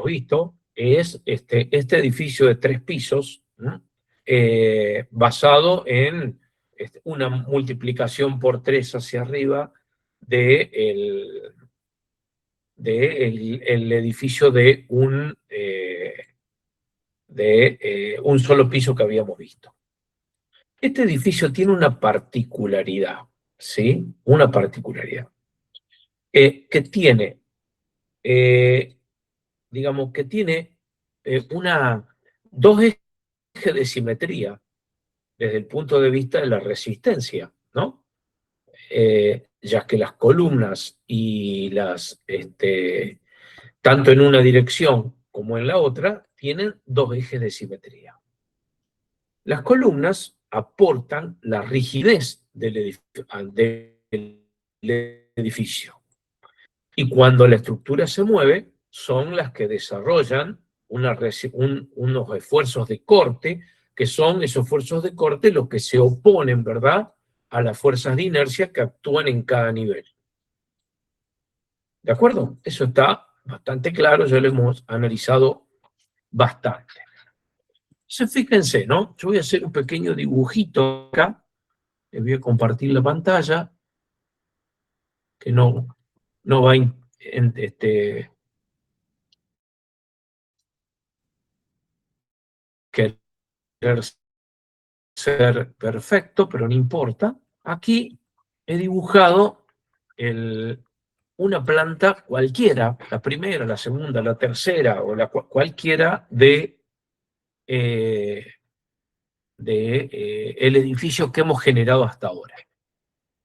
visto es este edificio de 3 pisos, ¿no? Basado en una multiplicación por 3 hacia arriba de el edificio de un solo piso que habíamos visto. Este edificio tiene una particularidad, ¿sí? Una particularidad. Que tiene, digamos, que tiene dos ejes de simetría desde el punto de vista de la resistencia, ¿no? Ya que las columnas y tanto en una dirección como en la otra, tienen dos ejes de simetría. Las columnas aportan la rigidez del edificio. Y cuando la estructura se mueve, son las que desarrollan unos esfuerzos de corte, que son esos esfuerzos de corte los que se oponen, ¿verdad?, a las fuerzas de inercia que actúan en cada nivel. ¿De acuerdo? Eso está bastante claro, ya lo hemos analizado bastante. Entonces, fíjense, ¿no? Yo voy a hacer un pequeño dibujito acá, les voy a compartir la pantalla, que no va querer ser perfecto, pero no importa. Aquí he dibujado una planta cualquiera, la primera, la segunda, la tercera, o cualquiera el edificio que hemos generado hasta ahora.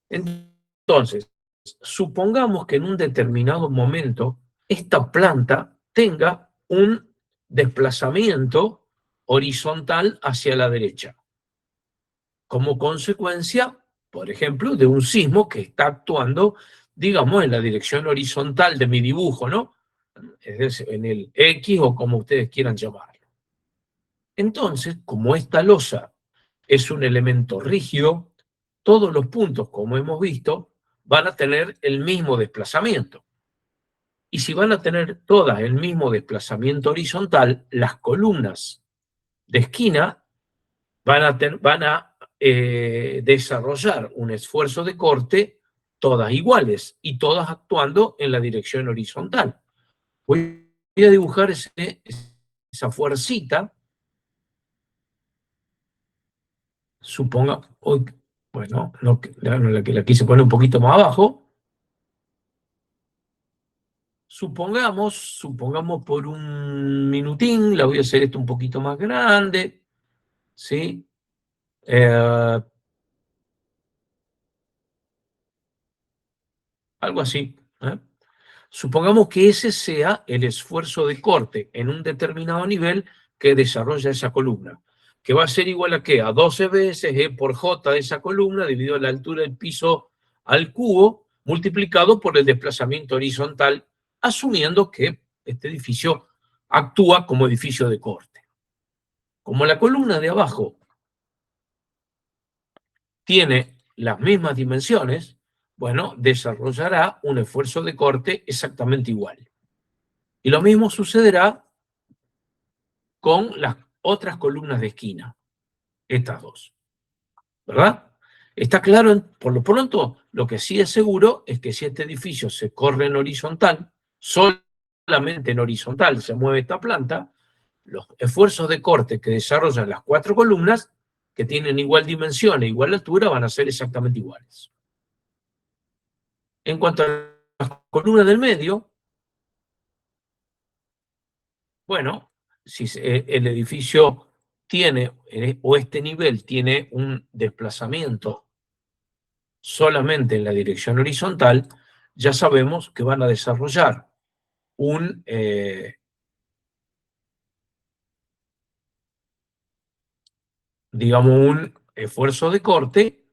Entonces, supongamos que en un determinado momento esta planta tenga un desplazamiento horizontal hacia la derecha, como consecuencia, por ejemplo, de un sismo que está actuando, digamos, en la dirección horizontal de mi dibujo, ¿no? Es decir, en el X o como ustedes quieran llamarlo. Entonces, como esta losa es un elemento rígido, todos los puntos, como hemos visto, van a tener el mismo desplazamiento. Y si van a tener todas el mismo desplazamiento horizontal, las columnas de esquina van a desarrollar un esfuerzo de corte todas iguales y todas actuando en la dirección horizontal. Voy a dibujar esa fuercita. Suponga, bueno, la quise poner un poquito más abajo. Supongamos por un minutín, la voy a hacer esto un poquito más grande, ¿sí? Algo así, ¿eh? Supongamos que ese sea el esfuerzo de corte en un determinado nivel que desarrolla esa columna, que va a ser igual a ¿qué? A 12 veces E por J de esa columna dividido la altura del piso al cubo, multiplicado por el desplazamiento horizontal, asumiendo que este edificio actúa como edificio de corte. Como la columna de abajo tiene las mismas dimensiones, bueno, desarrollará un esfuerzo de corte exactamente igual. Y lo mismo sucederá con las otras columnas de esquina, estas dos, ¿verdad? Está claro, por lo pronto, lo que sí es seguro es que si este edificio se corre en horizontal, solamente en horizontal se mueve esta planta, los esfuerzos de corte que desarrollan las 4 columnas, que tienen igual dimensión e igual altura, van a ser exactamente iguales. En cuanto a las columnas del medio, bueno, si el edificio tiene, o este nivel tiene un desplazamiento solamente en la dirección horizontal, ya sabemos que van a desarrollar digamos, un esfuerzo de corte,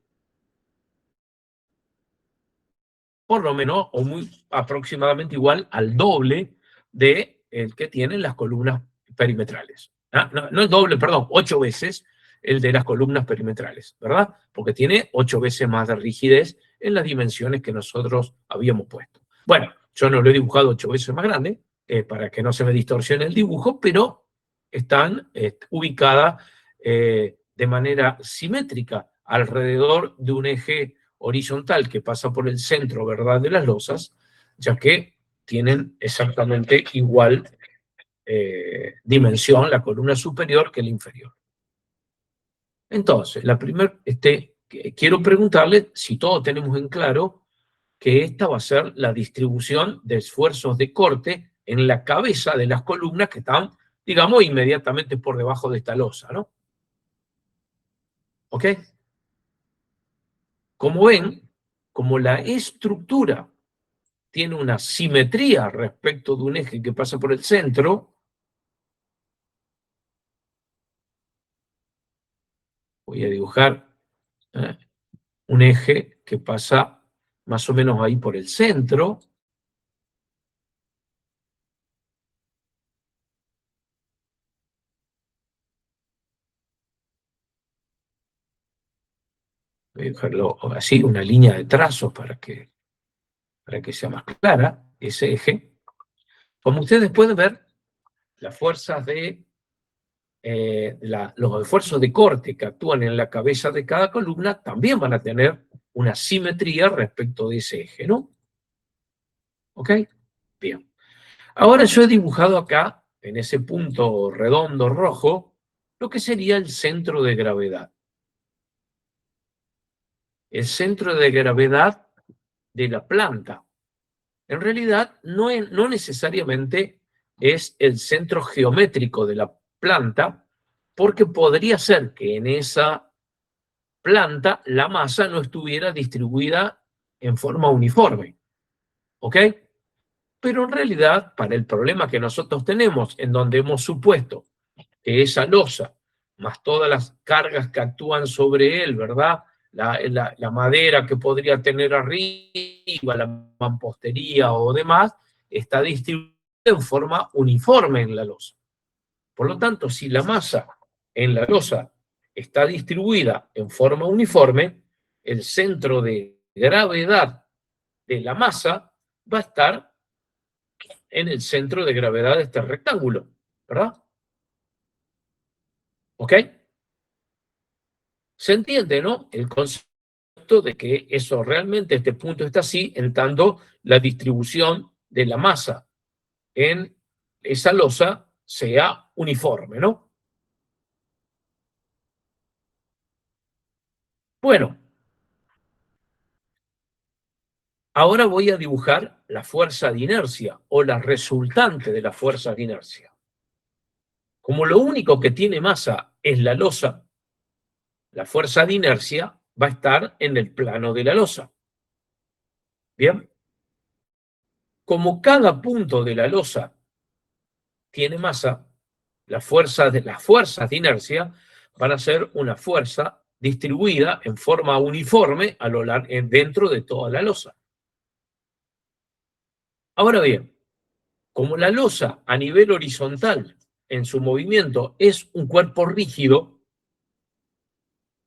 por lo menos, o muy aproximadamente igual al doble de el que tienen las columnas perimetrales. No es doble, perdón, 8 veces el de las columnas perimetrales, ¿verdad? Porque tiene 8 veces más de rigidez en las dimensiones que nosotros habíamos puesto. Bueno, yo no lo he dibujado 8 veces más grande, para que no se me distorsione el dibujo, pero están ubicadas de manera simétrica alrededor de un eje horizontal que pasa por el centro, ¿verdad?, de las losas, ya que tienen exactamente igual dimensión la columna superior que la inferior. Entonces, quiero preguntarle si todos tenemos en claro que esta va a ser la distribución de esfuerzos de corte en la cabeza de las columnas que están, digamos, inmediatamente por debajo de esta losa, ¿no? ¿Ok? Como ven, como la estructura tiene una simetría respecto de un eje que pasa por el centro, voy a dibujar un eje que pasa más o menos ahí por el centro. Voy a dibujarlo así, una línea de trazos para que sea más clara ese eje. Como ustedes pueden ver, las fuerzas los esfuerzos de corte que actúan en la cabeza de cada columna también van a tener una simetría respecto de ese eje, ¿no? ¿Ok? Bien. Ahora yo he dibujado acá, en ese punto redondo rojo, lo que sería el centro de gravedad. El centro de gravedad de la planta. En realidad, no necesariamente es el centro geométrico de la planta, porque podría ser que en esa planta la masa no estuviera distribuida en forma uniforme. ¿Ok? Pero en realidad, para el problema que nosotros tenemos, en donde hemos supuesto que esa losa, más todas las cargas que actúan sobre él, ¿verdad? La madera que podría tener arriba, la mampostería o demás, está distribuida en forma uniforme en la losa. Por lo tanto, si la masa en la losa está distribuida en forma uniforme, el centro de gravedad de la masa va a estar en el centro de gravedad de este rectángulo, ¿verdad? ¿Ok? Se entiende, ¿no? El concepto de que eso realmente, este punto está así, en tanto la distribución de la masa en esa losa sea uniforme, ¿no? Bueno, ahora voy a dibujar la fuerza de inercia o la resultante de la fuerza de inercia. Como lo único que tiene masa es la losa, la fuerza de inercia va a estar en el plano de la losa. Bien, como cada punto de la losa tiene masa, las fuerzas de inercia van a ser una fuerza distribuida en forma uniforme dentro de toda la losa. Ahora bien, como la losa a nivel horizontal en su movimiento es un cuerpo rígido,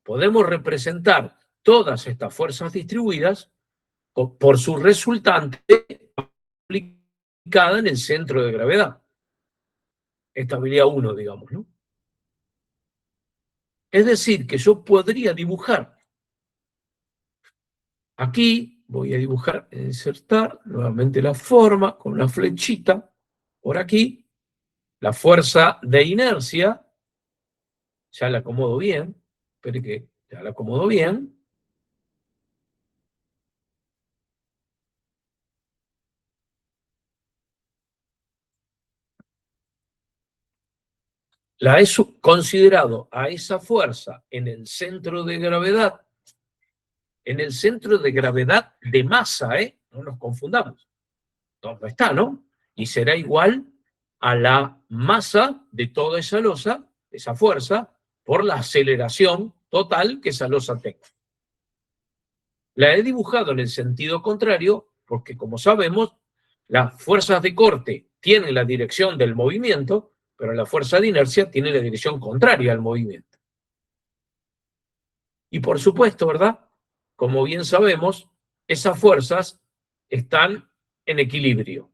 podemos representar todas estas fuerzas distribuidas por su resultante aplicada en el centro de gravedad. Estabilidad 1, digamos, ¿no? Es decir, que yo podría dibujar. Aquí voy a dibujar, insertar nuevamente la forma con una flechita. Por aquí, la fuerza de inercia, ya la acomodo bien, espere que ya la acomodo bien. La he considerado a esa fuerza en el centro de gravedad de masa, ¿eh? No nos confundamos. No está, ¿no? Y será igual a la masa de toda esa losa, esa fuerza, por la aceleración total que esa losa tenga. La he dibujado en el sentido contrario porque, como sabemos, las fuerzas de corte tienen la dirección del movimiento, pero la fuerza de inercia tiene la dirección contraria al movimiento. Y por supuesto, ¿verdad? Como bien sabemos, esas fuerzas están en equilibrio.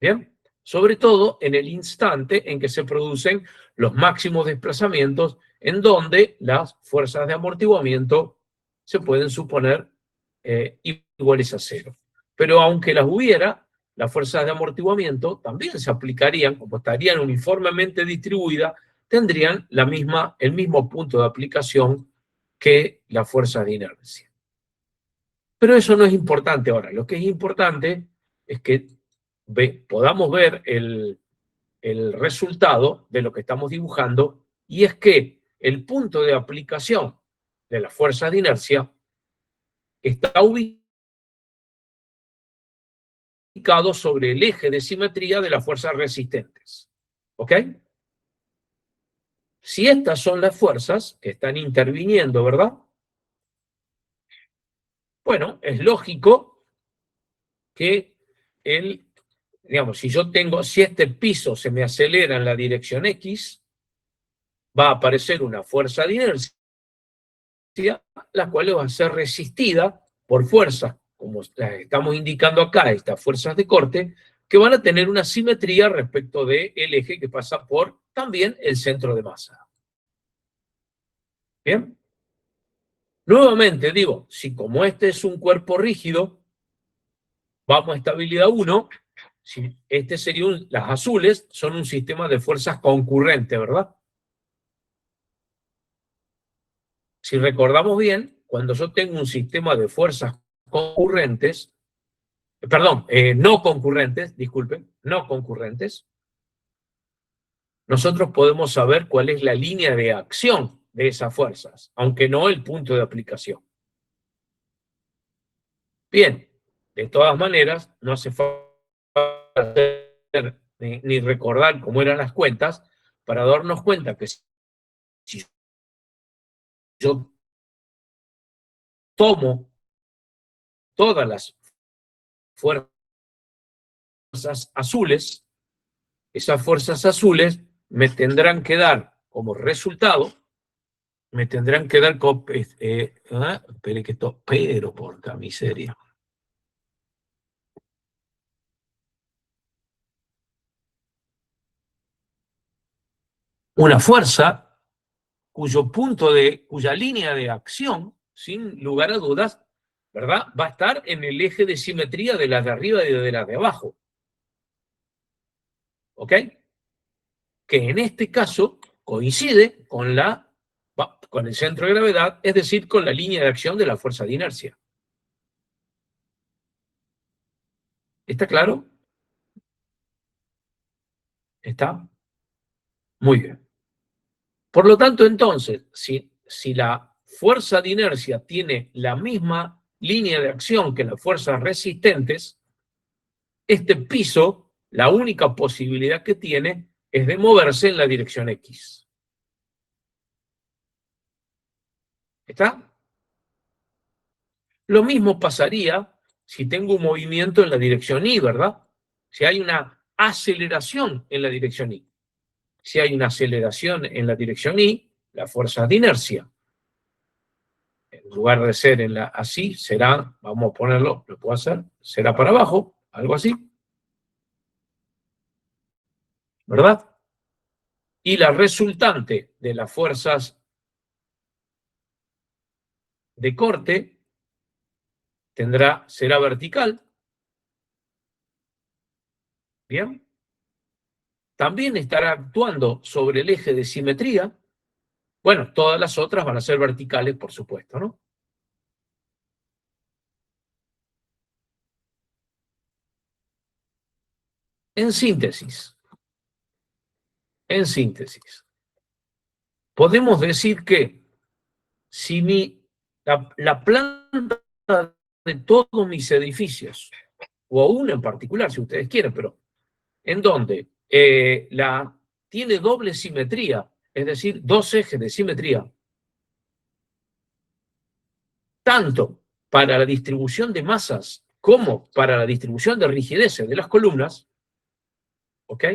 ¿Bien? Sobre todo en el instante en que se producen los máximos desplazamientos, en donde las fuerzas de amortiguamiento se pueden suponer iguales a cero. Pero aunque las hubiera, las fuerzas de amortiguamiento también se aplicarían, como estarían uniformemente distribuidas, tendrían el mismo punto de aplicación que las fuerzas de inercia. Pero eso no es importante ahora. Lo que es importante es que podamos ver el resultado de lo que estamos dibujando, y es que el punto de aplicación de las fuerzas de inercia está ubicado sobre el eje de simetría de las fuerzas resistentes. ¿Ok? Si estas son las fuerzas que están interviniendo, ¿verdad? Bueno, es lógico que digamos, si este piso se me acelera en la dirección X, va a aparecer una fuerza de inercia, la cual va a ser resistida por fuerzas, como las estamos indicando acá, estas fuerzas de corte, que van a tener una simetría respecto del eje que pasa por también el centro de masa. ¿Bien? Nuevamente digo, si como este es un cuerpo rígido, vamos a estabilidad 1, si este sería las azules son un sistema de fuerzas concurrente, ¿verdad? Si recordamos bien, cuando yo tengo un sistema de fuerzas concurrentes, perdón, no concurrentes, disculpen, no concurrentes, nosotros podemos saber cuál es la línea de acción de esas fuerzas, aunque no el punto de aplicación. Bien, de todas maneras, no hace falta ni recordar cómo eran las cuentas para darnos cuenta que si yo tomo todas las fuerzas azules, esas fuerzas azules me tendrán que dar como resultado, espere que esto, pero porca miseria. Una fuerza cuya línea de acción, sin lugar a dudas, ¿verdad?, va a estar en el eje de simetría de las de arriba y de las de abajo. ¿Ok? Que en este caso coincide con el centro de gravedad, es decir, con la línea de acción de la fuerza de inercia. ¿Está claro? ¿Está? Muy bien. Por lo tanto, entonces, si la fuerza de inercia tiene la misma línea de acción que las fuerzas resistentes, este piso, la única posibilidad que tiene es de moverse en la dirección X. ¿Está? Lo mismo pasaría si tengo un movimiento en la dirección Y, ¿verdad? Si hay una aceleración en la dirección Y. Si hay una aceleración en la dirección Y, la fuerza de inercia, en lugar de ser así, será, vamos a ponerlo, lo puedo hacer, será para abajo, algo así, ¿verdad? Y la resultante de las fuerzas de corte será vertical, ¿bien? También estará actuando sobre el eje de simetría. Bueno, todas las otras van a ser verticales, por supuesto, ¿no? En síntesis, podemos decir que si la planta de todos mis edificios, o uno en particular, si ustedes quieren, pero en donde tiene doble simetría, es decir, dos ejes de simetría, tanto para la distribución de masas como para la distribución de rigideces de las columnas, ¿ok?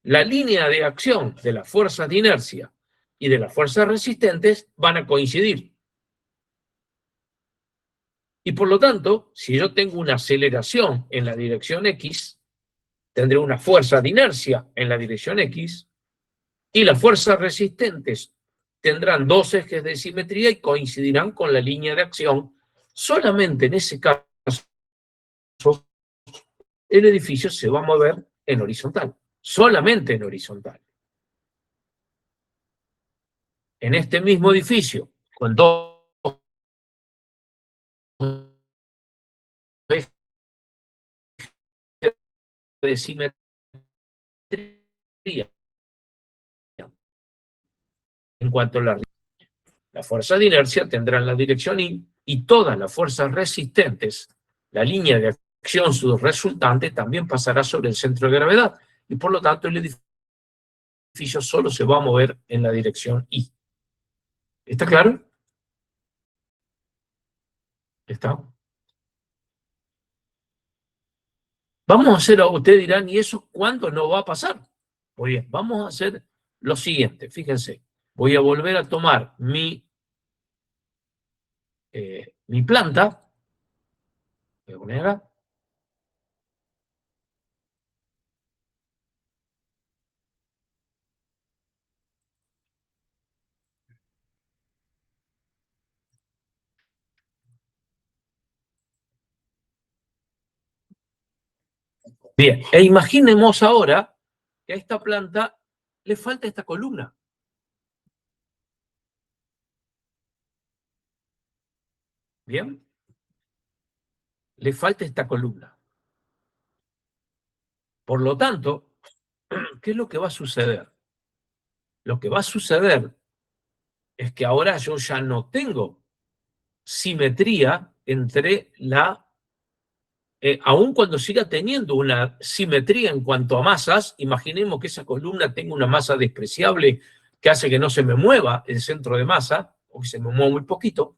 La línea de acción de las fuerzas de inercia y de las fuerzas resistentes van a coincidir. Y por lo tanto, si yo tengo una aceleración en la dirección X, tendré una fuerza de inercia en la dirección X y las fuerzas resistentes tendrán dos ejes de simetría y coincidirán con la línea de acción. Solamente en ese caso el edificio se va a mover en horizontal, solamente en horizontal. En este mismo edificio, con dos ejes de simetría, en cuanto a la fuerza de inercia tendrá la dirección y todas las fuerzas resistentes, la línea de acción su resultante también pasará sobre el centro de gravedad y por lo tanto el edificio solo se va a mover en la dirección Y. ¿Está claro? ¿Está? Vamos a hacer, ustedes dirán, ¿y eso cuándo no va a pasar? Muy bien, vamos a hacer lo siguiente, fíjense, voy a volver a tomar mi planta, voy a poner acá. Bien, e imaginemos ahora que a esta planta le falta esta columna. Bien, le falta esta columna. Por lo tanto, ¿qué es lo que va a suceder? Lo que va a suceder es que ahora yo ya no tengo simetría entre aun cuando siga teniendo una simetría en cuanto a masas, imaginemos que esa columna tenga una masa despreciable que hace que no se me mueva el centro de masa, o que se me mueva muy poquito.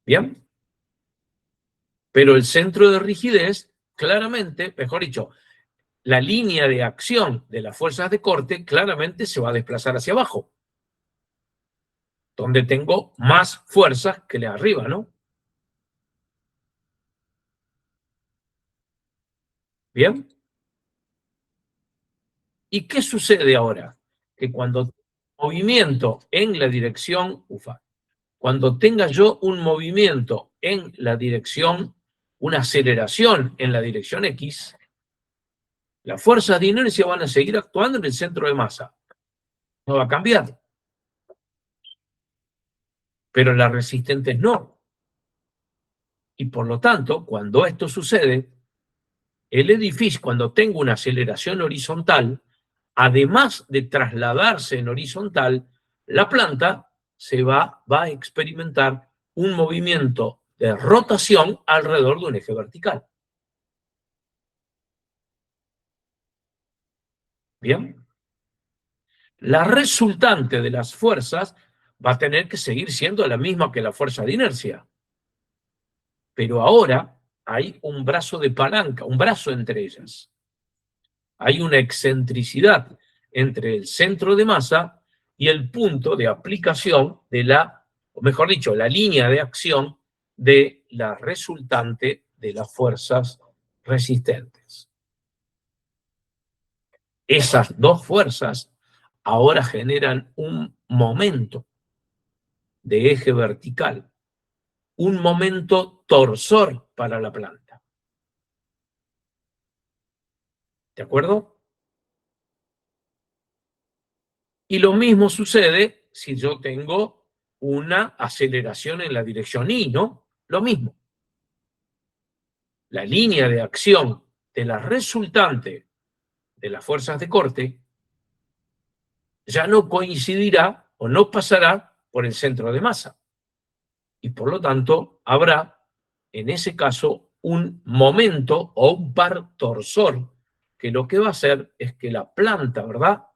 Bien, pero el centro de rigidez, claramente, mejor dicho, la línea de acción de las fuerzas de corte claramente se va a desplazar hacia abajo, donde tengo más fuerzas que de arriba, ¿no? Bien. ¿Y qué sucede ahora? Que cuando movimiento en la dirección, cuando tenga yo un movimiento en la dirección, una aceleración en la dirección X, las fuerzas de inercia van a seguir actuando en el centro de masa. No va a cambiar. Pero las resistentes no. Y por lo tanto, cuando esto sucede, el edificio, cuando tengo una aceleración horizontal, además de trasladarse en horizontal, la planta va a experimentar un movimiento de rotación alrededor de un eje vertical. Bien. La resultante de las fuerzas va a tener que seguir siendo la misma que la fuerza de inercia. Pero ahora hay un brazo de palanca, un brazo entre ellas. Hay una excentricidad entre el centro de masa y el punto de aplicación o mejor dicho, la línea de acción de la resultante de las fuerzas resistentes. Esas dos fuerzas ahora generan un momento de eje vertical, un momento torsor para la planta. ¿De acuerdo? Y lo mismo sucede si yo tengo una aceleración en la dirección Y, ¿no? Lo mismo. La línea de acción de la resultante de las fuerzas de corte ya no coincidirá o no pasará por el centro de masa. Y por lo tanto habrá, en ese caso, un momento o un par torsor que lo que va a hacer es que la planta, ¿verdad?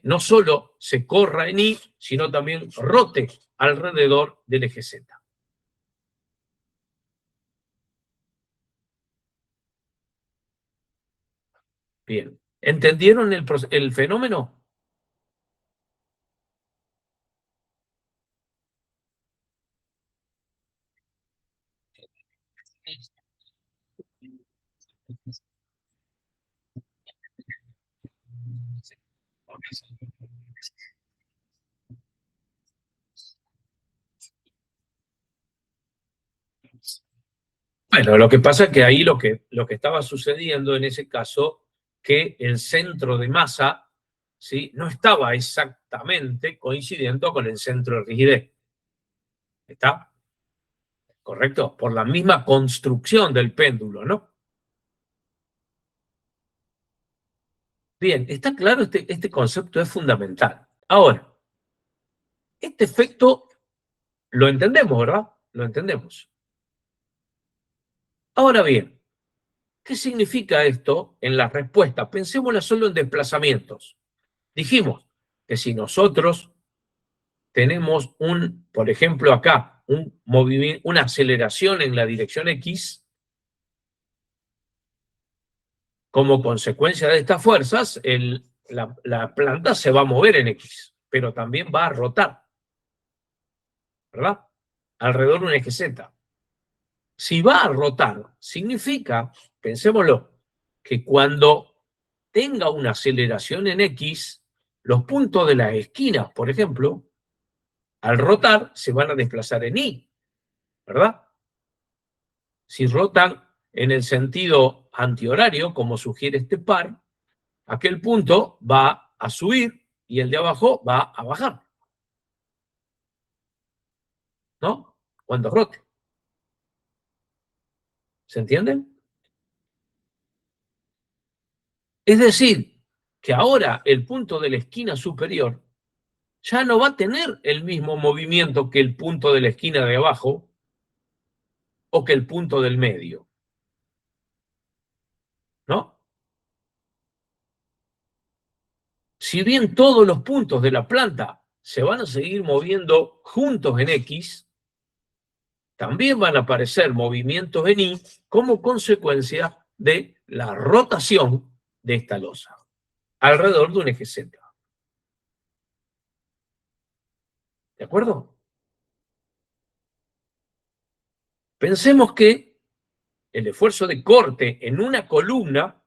No solo se corra en Y, sino también rote alrededor del eje Z. Bien. ¿Entendieron el fenómeno? Bueno, lo que pasa es que ahí lo que estaba sucediendo en ese caso, que el centro de masa, ¿sí?, no estaba exactamente coincidiendo con el centro de rigidez. ¿Está? ¿Correcto? Por la misma construcción del péndulo, ¿no? Bien, está claro, este concepto es fundamental. Ahora, este efecto lo entendemos, ¿verdad? Lo entendemos. Ahora bien, ¿qué significa esto en la respuesta? Pensémosla solo en desplazamientos. Dijimos que si nosotros tenemos por ejemplo, acá, un movimiento, una aceleración en la dirección X, como consecuencia de estas fuerzas, la planta se va a mover en X, pero también va a rotar, ¿verdad? Alrededor de un eje Z. Si va a rotar, significa, pensémoslo, que cuando tenga una aceleración en X, los puntos de las esquinas, por ejemplo, al rotar se van a desplazar en Y, ¿verdad? Si rotan en el sentido antihorario, como sugiere este par, aquel punto va a subir y el de abajo va a bajar, ¿no? Cuando rote. ¿Se entiende? Es decir, que ahora el punto de la esquina superior ya no va a tener el mismo movimiento que el punto de la esquina de abajo o que el punto del medio, ¿no? Si bien todos los puntos de la planta se van a seguir moviendo juntos en X, también van a aparecer movimientos en Y como consecuencia de la rotación de esta losa alrededor de un eje Z. ¿De acuerdo? Pensemos que el esfuerzo de corte en una columna,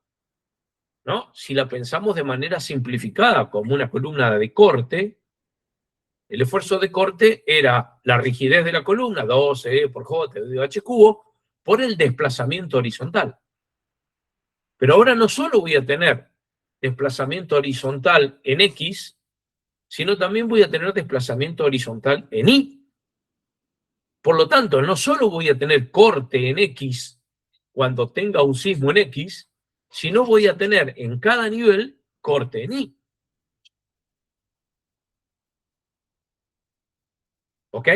¿no?, si la pensamos de manera simplificada como una columna de corte, el esfuerzo de corte era la rigidez de la columna, 12E por J dividido H cubo, por el desplazamiento horizontal. Pero ahora no solo voy a tener desplazamiento horizontal en X, sino también voy a tener desplazamiento horizontal en Y. Por lo tanto, no solo voy a tener corte en X cuando tenga un sismo en X, sino voy a tener en cada nivel corte en Y. ¿Ok?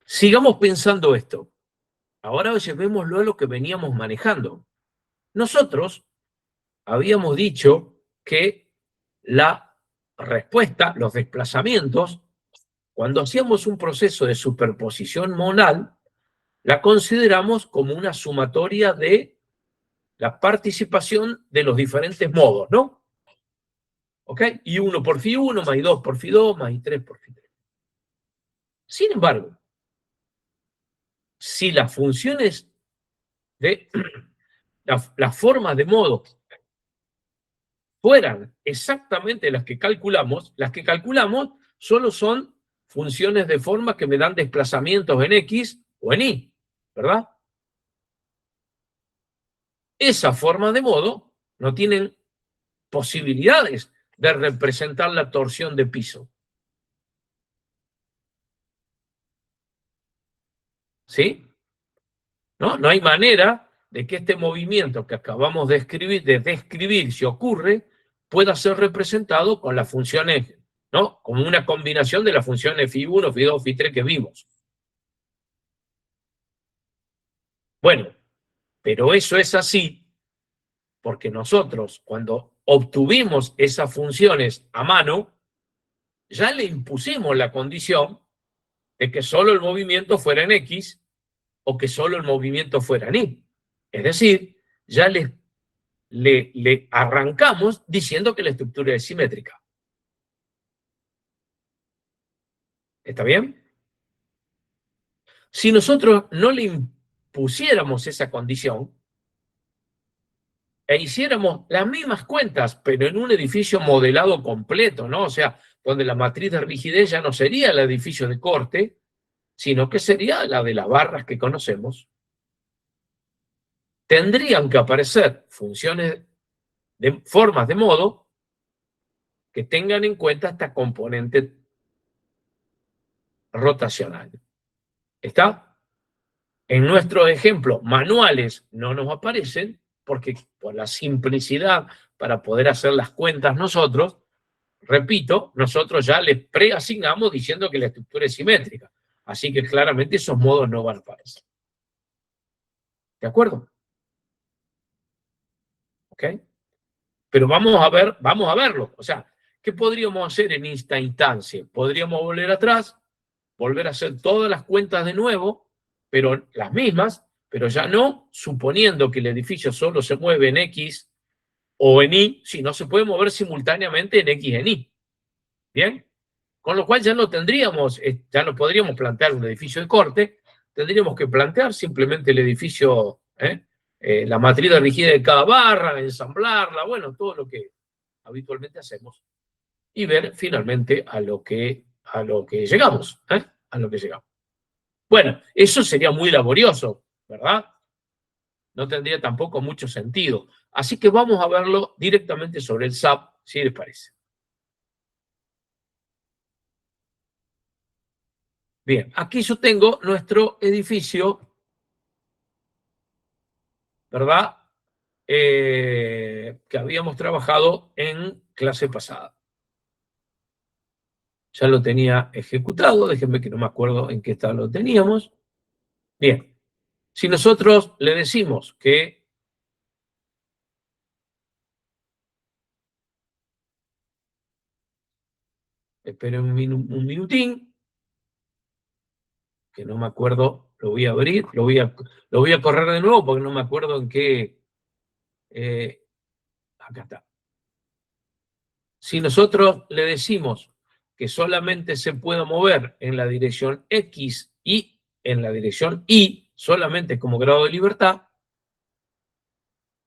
Sigamos pensando esto. Ahora llevémoslo a lo que veníamos manejando. Nosotros habíamos dicho que la respuesta, los desplazamientos, cuando hacíamos un proceso de superposición monal, la consideramos como una sumatoria de la participación de los diferentes modos, ¿no? ¿Ok? Y 1 por φ1, más I2 por φ2, más I3 por φ3. Sin embargo, si las funciones de las formas de modo fueran exactamente las que calculamos solo son funciones de forma que me dan desplazamientos en X o en Y, ¿verdad? Esas formas de modo no tienen posibilidades de representar la torsión de piso. ¿Sí? ¿No? No hay manera de que este movimiento que acabamos de describir, si ocurre, pueda ser representado con las funciones, ¿no?, como una combinación de las funciones φ1, φ2, φ3 que vimos. Bueno, pero eso es así porque nosotros, cuando obtuvimos esas funciones a mano, ya le impusimos la condición de que solo el movimiento fuera en X o que solo el movimiento fuera en Y. Es decir, ya le arrancamos diciendo que la estructura es simétrica. ¿Está bien? Si nosotros no le impusiéramos esa condición, e hiciéramos las mismas cuentas, pero en un edificio modelado completo, ¿no? O sea, donde la matriz de rigidez ya no sería el edificio de corte, sino que sería la de las barras que conocemos, tendrían que aparecer funciones de formas de modo que tengan en cuenta esta componente rotacional. ¿Está? En nuestros ejemplos manuales no nos aparecen porque por la simplicidad para poder hacer las cuentas nosotros, repito, nosotros ya les preasignamos diciendo que la estructura es simétrica. Así que claramente esos modos no van a aparecer. ¿De acuerdo? ¿Ok? Pero vamos a verlo. O sea, ¿qué podríamos hacer en esta instancia? Podríamos volver atrás, volver a hacer todas las cuentas de nuevo, pero las mismas, pero ya no suponiendo que el edificio solo se mueve en X o en Y, sino se puede mover simultáneamente en X y en Y. ¿Bien? Con lo cual ya no tendríamos, ya no podríamos plantear un edificio de corte, tendríamos que plantear simplemente el edificio, la matriz de rigidez de cada barra, ensamblarla, bueno, todo lo que habitualmente hacemos y ver finalmente a lo que llegamos, a lo que llegamos. Bueno, eso sería muy laborioso, ¿verdad? No tendría tampoco mucho sentido. Así que vamos a verlo directamente sobre el SAP, si les parece. Bien, aquí yo tengo nuestro edificio, ¿verdad? Que habíamos trabajado en clase pasada. Ya lo tenía ejecutado, déjenme que no me acuerdo en qué estado lo teníamos. Bien, si nosotros le decimos que esperen un minutín, que no me acuerdo, lo voy a abrir, lo voy a correr de nuevo porque no me acuerdo en qué. Acá está. Si nosotros le decimos que solamente se puede mover en la dirección X y en la dirección Y, solamente como grado de libertad,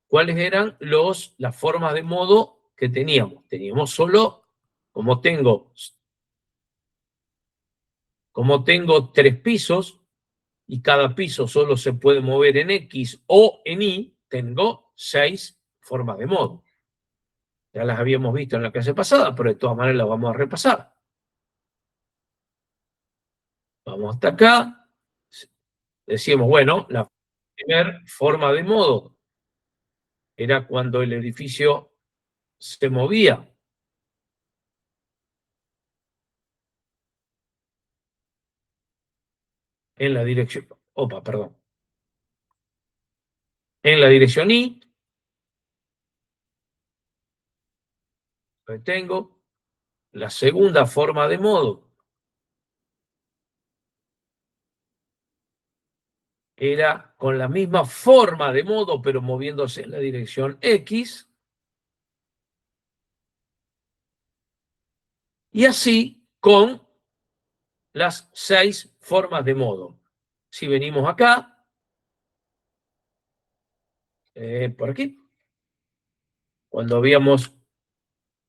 ¿cuáles eran las formas de modo que teníamos? Teníamos solo, como tengo 3 pisos y cada piso solo se puede mover en X o en Y, tengo 6 formas de modo. Ya las habíamos visto en la clase pasada, pero de todas maneras las vamos a repasar. Vamos hasta acá. Decíamos, bueno, la primera forma de modo era cuando el edificio se movía en la dirección, en la dirección Y, tengo la segunda forma de modo era con la misma forma de modo, pero moviéndose en la dirección X, y así con las 6 formas de modo. Si venimos acá, por aquí, cuando habíamos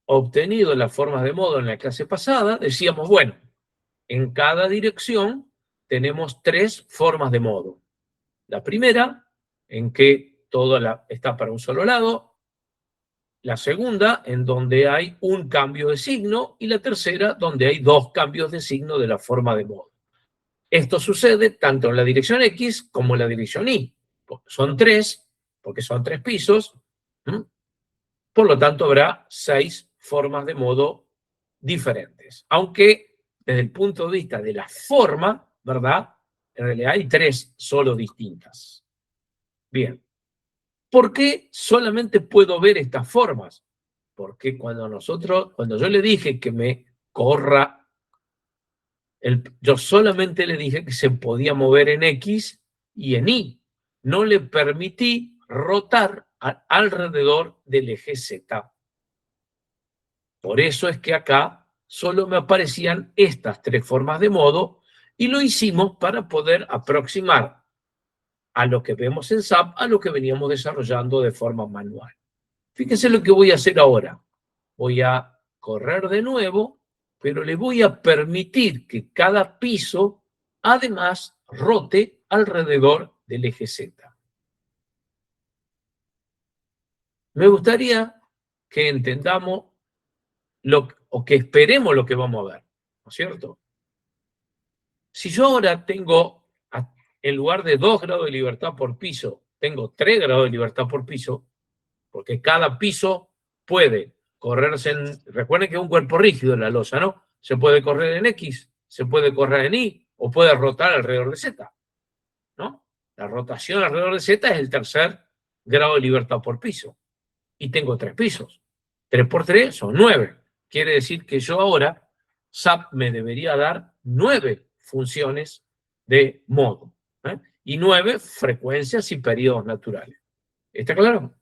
obtenido las formas de modo en la clase pasada, decíamos, bueno, en cada dirección tenemos 3 formas de modo. La primera, en que todo está para un solo lado. La segunda, en donde hay un cambio de signo. Y la tercera, donde hay 2 cambios de signo de la forma de modo. Esto sucede tanto en la dirección X como en la dirección Y. Son 3, porque son 3 pisos. Por lo tanto, habrá 6 formas de modo diferentes. Aunque desde el punto de vista de la forma, ¿verdad? En realidad hay 3 solo distintas. Bien. ¿Por qué solamente puedo ver estas formas? Porque cuando yo le dije que me corra, yo solamente le dije que se podía mover en X y en Y. No le permití rotar alrededor del eje Z. Por eso es que acá solo me aparecían estas 3 formas de modo y lo hicimos para poder aproximar a lo que vemos en SAP a lo que veníamos desarrollando de forma manual. Fíjense lo que voy a hacer ahora. Voy a correr de nuevo, pero le voy a permitir que cada piso además rote alrededor del eje Z. Me gustaría que entendamos o que esperemos lo que vamos a ver, ¿no es cierto? Si yo ahora tengo, en lugar de 2 grados de libertad por piso, tengo 3 grados de libertad por piso, porque cada piso puede correrse recuerden que es un cuerpo rígido la losa, ¿no? Se puede correr en X, se puede correr en Y, o puede rotar alrededor de Z, ¿no? La rotación alrededor de Z es el tercer grado de libertad por piso. Y tengo 3 pisos. 3 por 3 son 9. Quiere decir que yo ahora, SAP me debería dar 9 funciones de modo, ¿eh? Y 9 frecuencias y periodos naturales. ¿Está claro?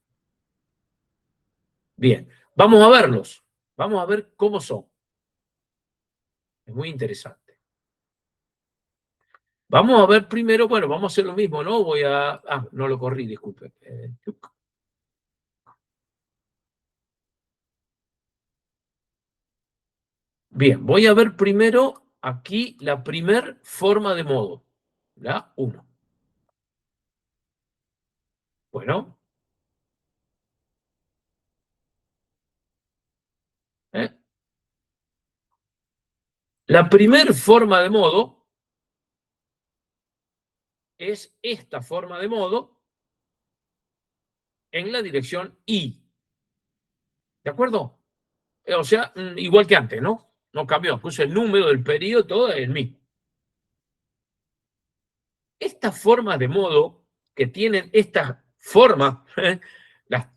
Bien, vamos a verlos. Vamos a ver cómo son. Es muy interesante. Vamos a ver primero, bueno, vamos a hacer lo mismo, ¿no? No lo corrí, disculpe. Bien, voy a ver primero aquí la primer forma de modo. La 1. Bueno. ¿Eh? La primer forma de modo es esta forma de modo en la dirección Y. ¿De acuerdo? O sea, igual que antes, ¿no? No cambió, puse el número del periodo, todo es el mismo. Estas formas de modo que tienen estas formas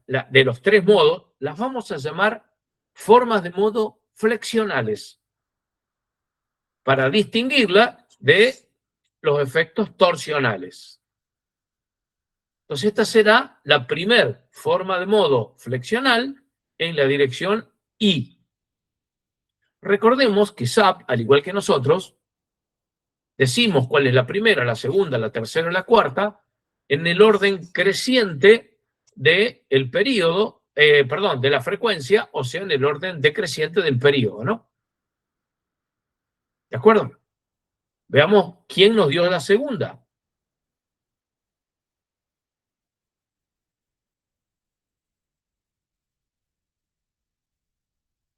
de los 3 modos, las vamos a llamar formas de modo flexionales para distinguirla de los efectos torsionales. Entonces esta será la primera forma de modo flexional en la dirección Y. Recordemos que SAP, al igual que nosotros, decimos cuál es la primera, la segunda, la tercera y la cuarta, en el orden creciente del periodo, de la frecuencia, o sea, en el orden decreciente del periodo, ¿no? ¿De acuerdo? Veamos quién nos dio la segunda.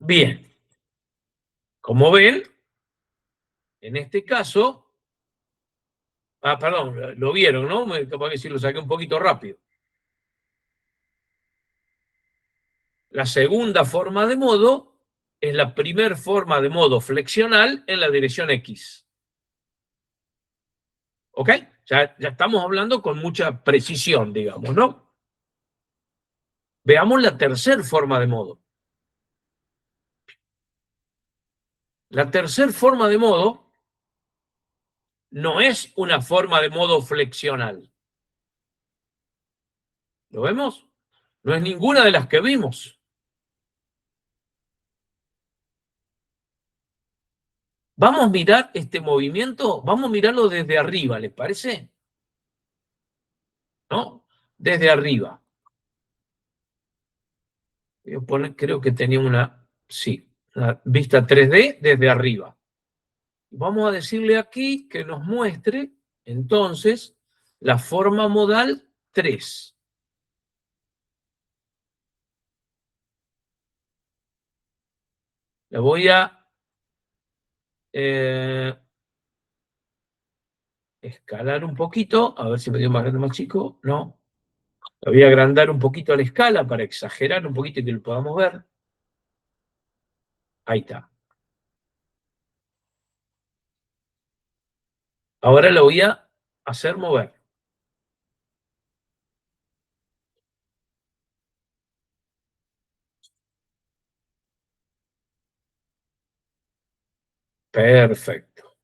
Bien. Como ven, en este caso, perdón, lo vieron, ¿no? Capaz que sí lo saqué un poquito rápido. La segunda forma de modo es la primera forma de modo flexional en la dirección X. ¿Ok? Ya estamos hablando con mucha precisión, digamos, ¿no? Veamos la tercera forma de modo. La tercera forma de modo no es una forma de modo flexional. ¿Lo vemos? No es ninguna de las que vimos. Vamos a mirar este movimiento, vamos a mirarlo desde arriba, ¿les parece? ¿No? Desde arriba. Voy a poner, creo que tenía una vista 3D desde arriba. Vamos a decirle aquí que nos muestre, entonces, la forma modal 3. La voy a escalar un poquito, a ver si me dio más grande o más chico. No. La voy a agrandar un poquito a la escala para exagerar un poquito y que lo podamos ver. Ahí está. Ahora lo voy a hacer mover. Perfecto.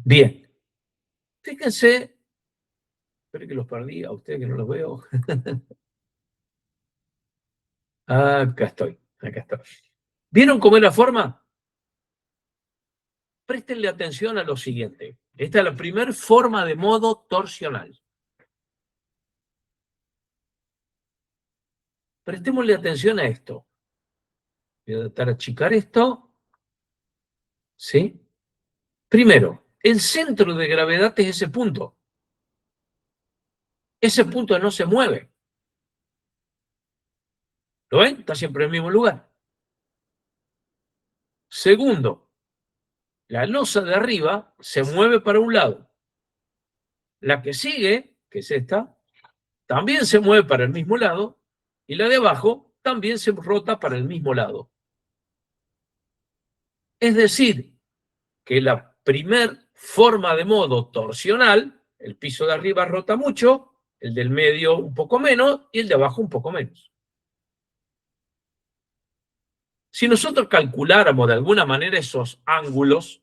Bien. Fíjense, espero que los perdí, a ustedes que no los veo. Acá estoy, acá estoy. ¿Vieron cómo es la forma? préstenle atención a lo siguiente. Esta es la primera forma de modo torsional. Prestémosle atención a esto. Voy a tratar de achicar esto. ¿Sí? Primero, el centro de gravedad es ese punto. Ese punto no se mueve. ¿Lo ven? Está siempre en el mismo lugar. Segundo, la losa de arriba se mueve para un lado. La que sigue, que es esta, también se mueve para el mismo lado. Y la de abajo también se rota para el mismo lado. Es decir, que la primer forma de modo torsional, el piso de arriba rota mucho, el del medio un poco menos y el de abajo un poco menos. Si nosotros calculáramos de alguna manera esos ángulos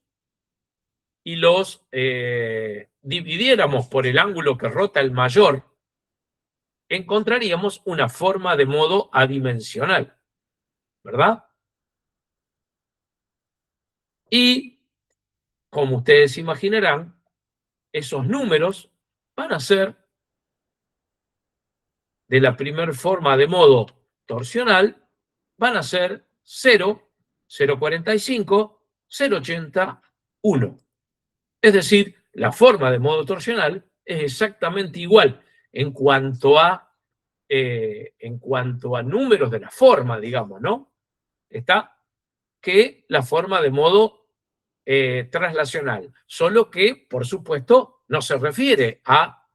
y los dividiéramos por el ángulo que rota el mayor, encontraríamos una forma de modo adimensional, ¿verdad? Y, como ustedes imaginarán, esos números van a ser de la primera forma de modo torsional, van a ser 0, 0,45, 0,80, 1. Es decir, la forma de modo torsional es exactamente igual en cuanto a números de la forma, digamos, ¿no? Está que la forma de modo traslacional, solo que, por supuesto, no se refiere a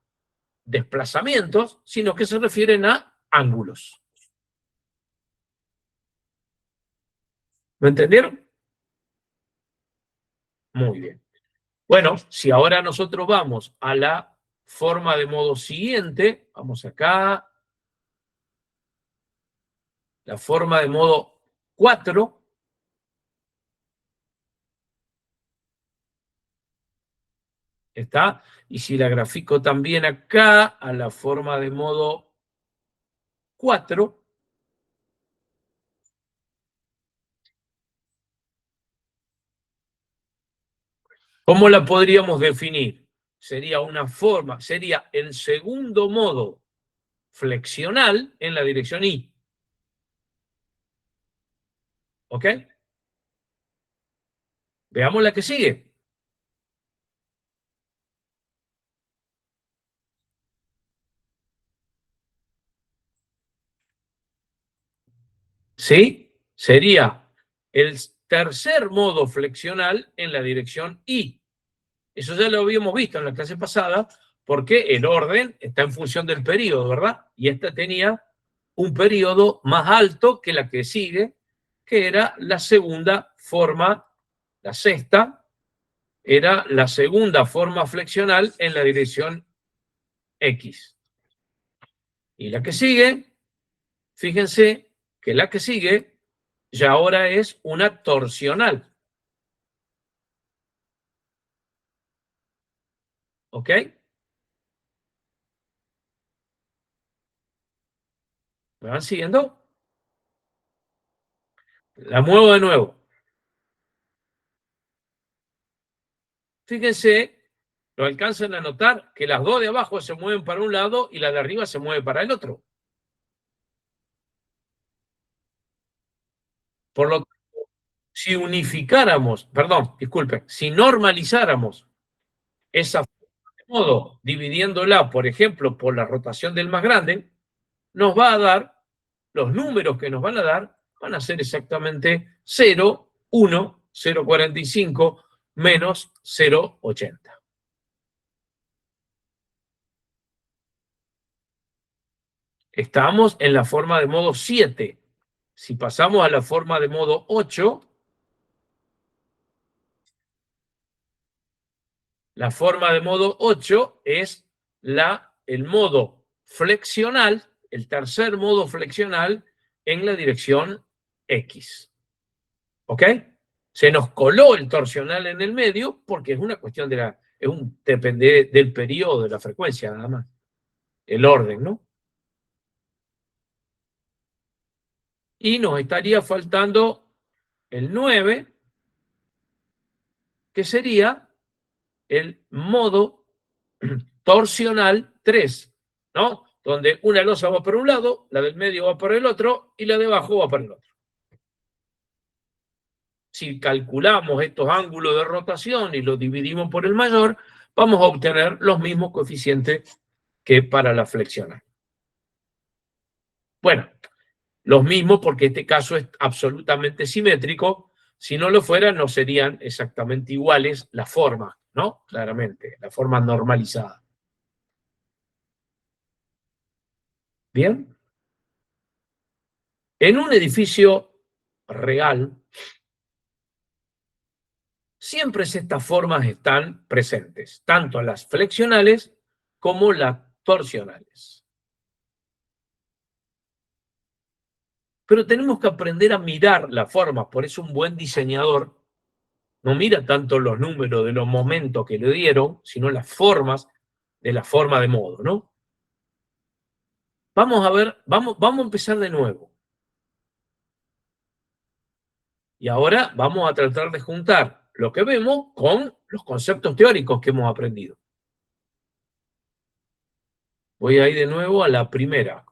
desplazamientos, sino que se refieren a ángulos. ¿Me entendieron? Muy bien. Bueno, si ahora nosotros vamos a la forma de modo siguiente, vamos acá, la forma de modo 4, ¿está? Y si la grafico también acá, a la forma de modo 4, ¿cómo la podríamos definir? Sería una forma, sería el segundo modo flexional en la dirección Y. ¿Ok? Veamos la que sigue. ¿Sí? Sería el tercer modo flexional en la dirección Y. Eso ya lo habíamos visto en la clase pasada, porque el orden está en función del periodo, ¿verdad? Y esta tenía un periodo más alto que la que sigue, que era la segunda forma, la sexta, era la segunda forma flexional en la dirección X. Y la que sigue, fíjense que la que sigue ya ahora es una torsional. ¿Ok? ¿Me van siguiendo? La muevo de nuevo. Fíjense, lo alcanzan a notar que las dos de abajo se mueven para un lado y la de arriba se mueve para el otro. Por lo que, si unificáramos, perdón, disculpen, si normalizáramos esa forma de modo, dividiéndola, por ejemplo, por la rotación del más grande, nos va a dar, los números que nos van a dar, van a ser exactamente 0, 1, 0,45 menos 0,80. Estamos en la forma de modo 7. Si pasamos a la forma de modo 8, la forma de modo 8 es el modo flexional, el tercer modo flexional en la dirección X. ¿Ok? Se nos coló el torsional en el medio porque es una cuestión depende del periodo, de la frecuencia, nada más. El orden, ¿no? Y nos estaría faltando el 9, que sería el modo torsional 3, ¿no? Donde una losa va por un lado, la del medio va por el otro y la de abajo va por el otro. Si calculamos estos ángulos de rotación y los dividimos por el mayor, vamos a obtener los mismos coeficientes que para la flexional. Bueno, los mismos porque este caso es absolutamente simétrico. Si no lo fuera, no serían exactamente iguales las formas, ¿no? Claramente, la forma normalizada. Bien. En un edificio real, siempre estas formas están presentes, tanto las flexionales como las torsionales. Pero tenemos que aprender a mirar las formas, por eso un buen diseñador no mira tanto los números de los momentos que le dieron, sino las formas de la forma de modo, ¿no? Vamos a ver, vamos a empezar de nuevo. Y ahora vamos a tratar de juntar lo que vemos con los conceptos teóricos que hemos aprendido. Voy a ir de nuevo a la primera.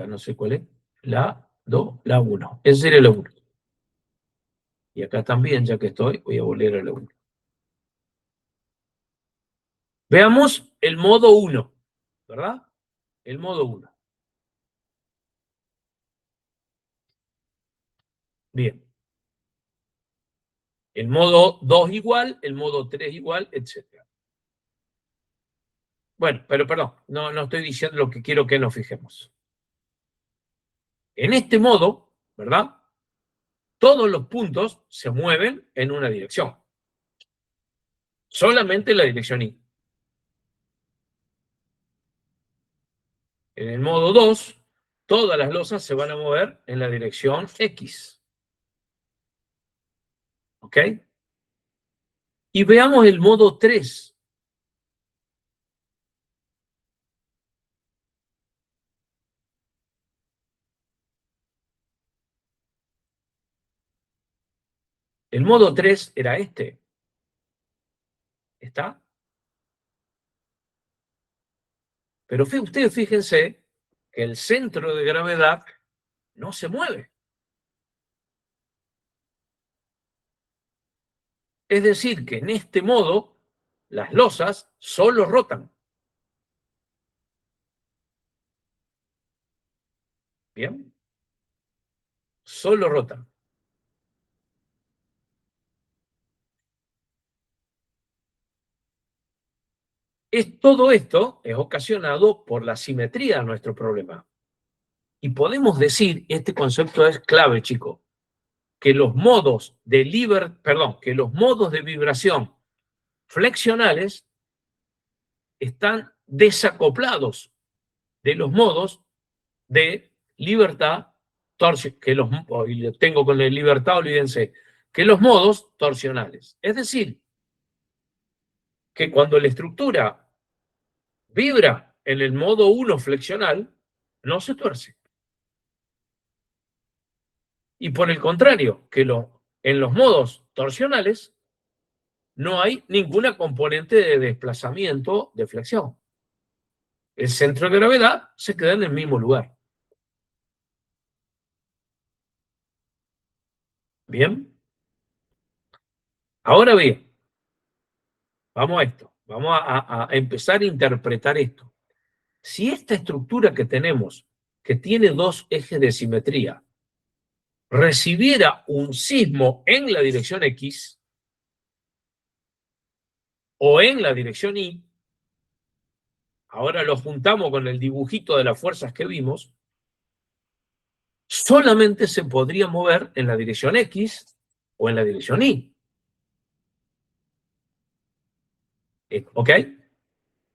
No sé cuál es. La 2, la 1. Ese sería la 1. Y acá también, ya que estoy, voy a volver a la 1. Veamos el modo 1, ¿verdad? El modo 1. Bien. El modo 2 igual, el modo 3 igual, etc. Bueno, pero perdón, no estoy diciendo lo que quiero que nos fijemos. En este modo, ¿verdad? Todos los puntos se mueven en una dirección. Solamente la dirección Y. En el modo 2, todas las losas se van a mover en la dirección X. ¿Ok? Y veamos el modo 3. El modo 3 era este. ¿Está? Pero ustedes fíjense que el centro de gravedad no se mueve. Es decir, que en este modo las losas solo rotan. ¿Bien? Solo rotan. Todo esto es ocasionado por la simetría de nuestro problema. Y podemos decir, este concepto es clave, chicos, que los modos de vibración flexionales están desacoplados de los modos de libertad torsional, y lo tengo con la libertad, olvídense, que los modos torsionales. Es decir, que cuando la estructura vibra en el modo 1 flexional, no se tuerce. Y por el contrario, que en los modos torsionales no hay ninguna componente de desplazamiento de flexión. El centro de gravedad se queda en el mismo lugar. ¿Bien? Ahora bien, vamos a esto. Vamos a empezar a interpretar esto. Si esta estructura que tenemos, que tiene dos ejes de simetría, recibiera un sismo en la dirección X o en la dirección Y, ahora lo juntamos con el dibujito de las fuerzas que vimos, solamente se podría mover en la dirección X o en la dirección Y. ¿Ok?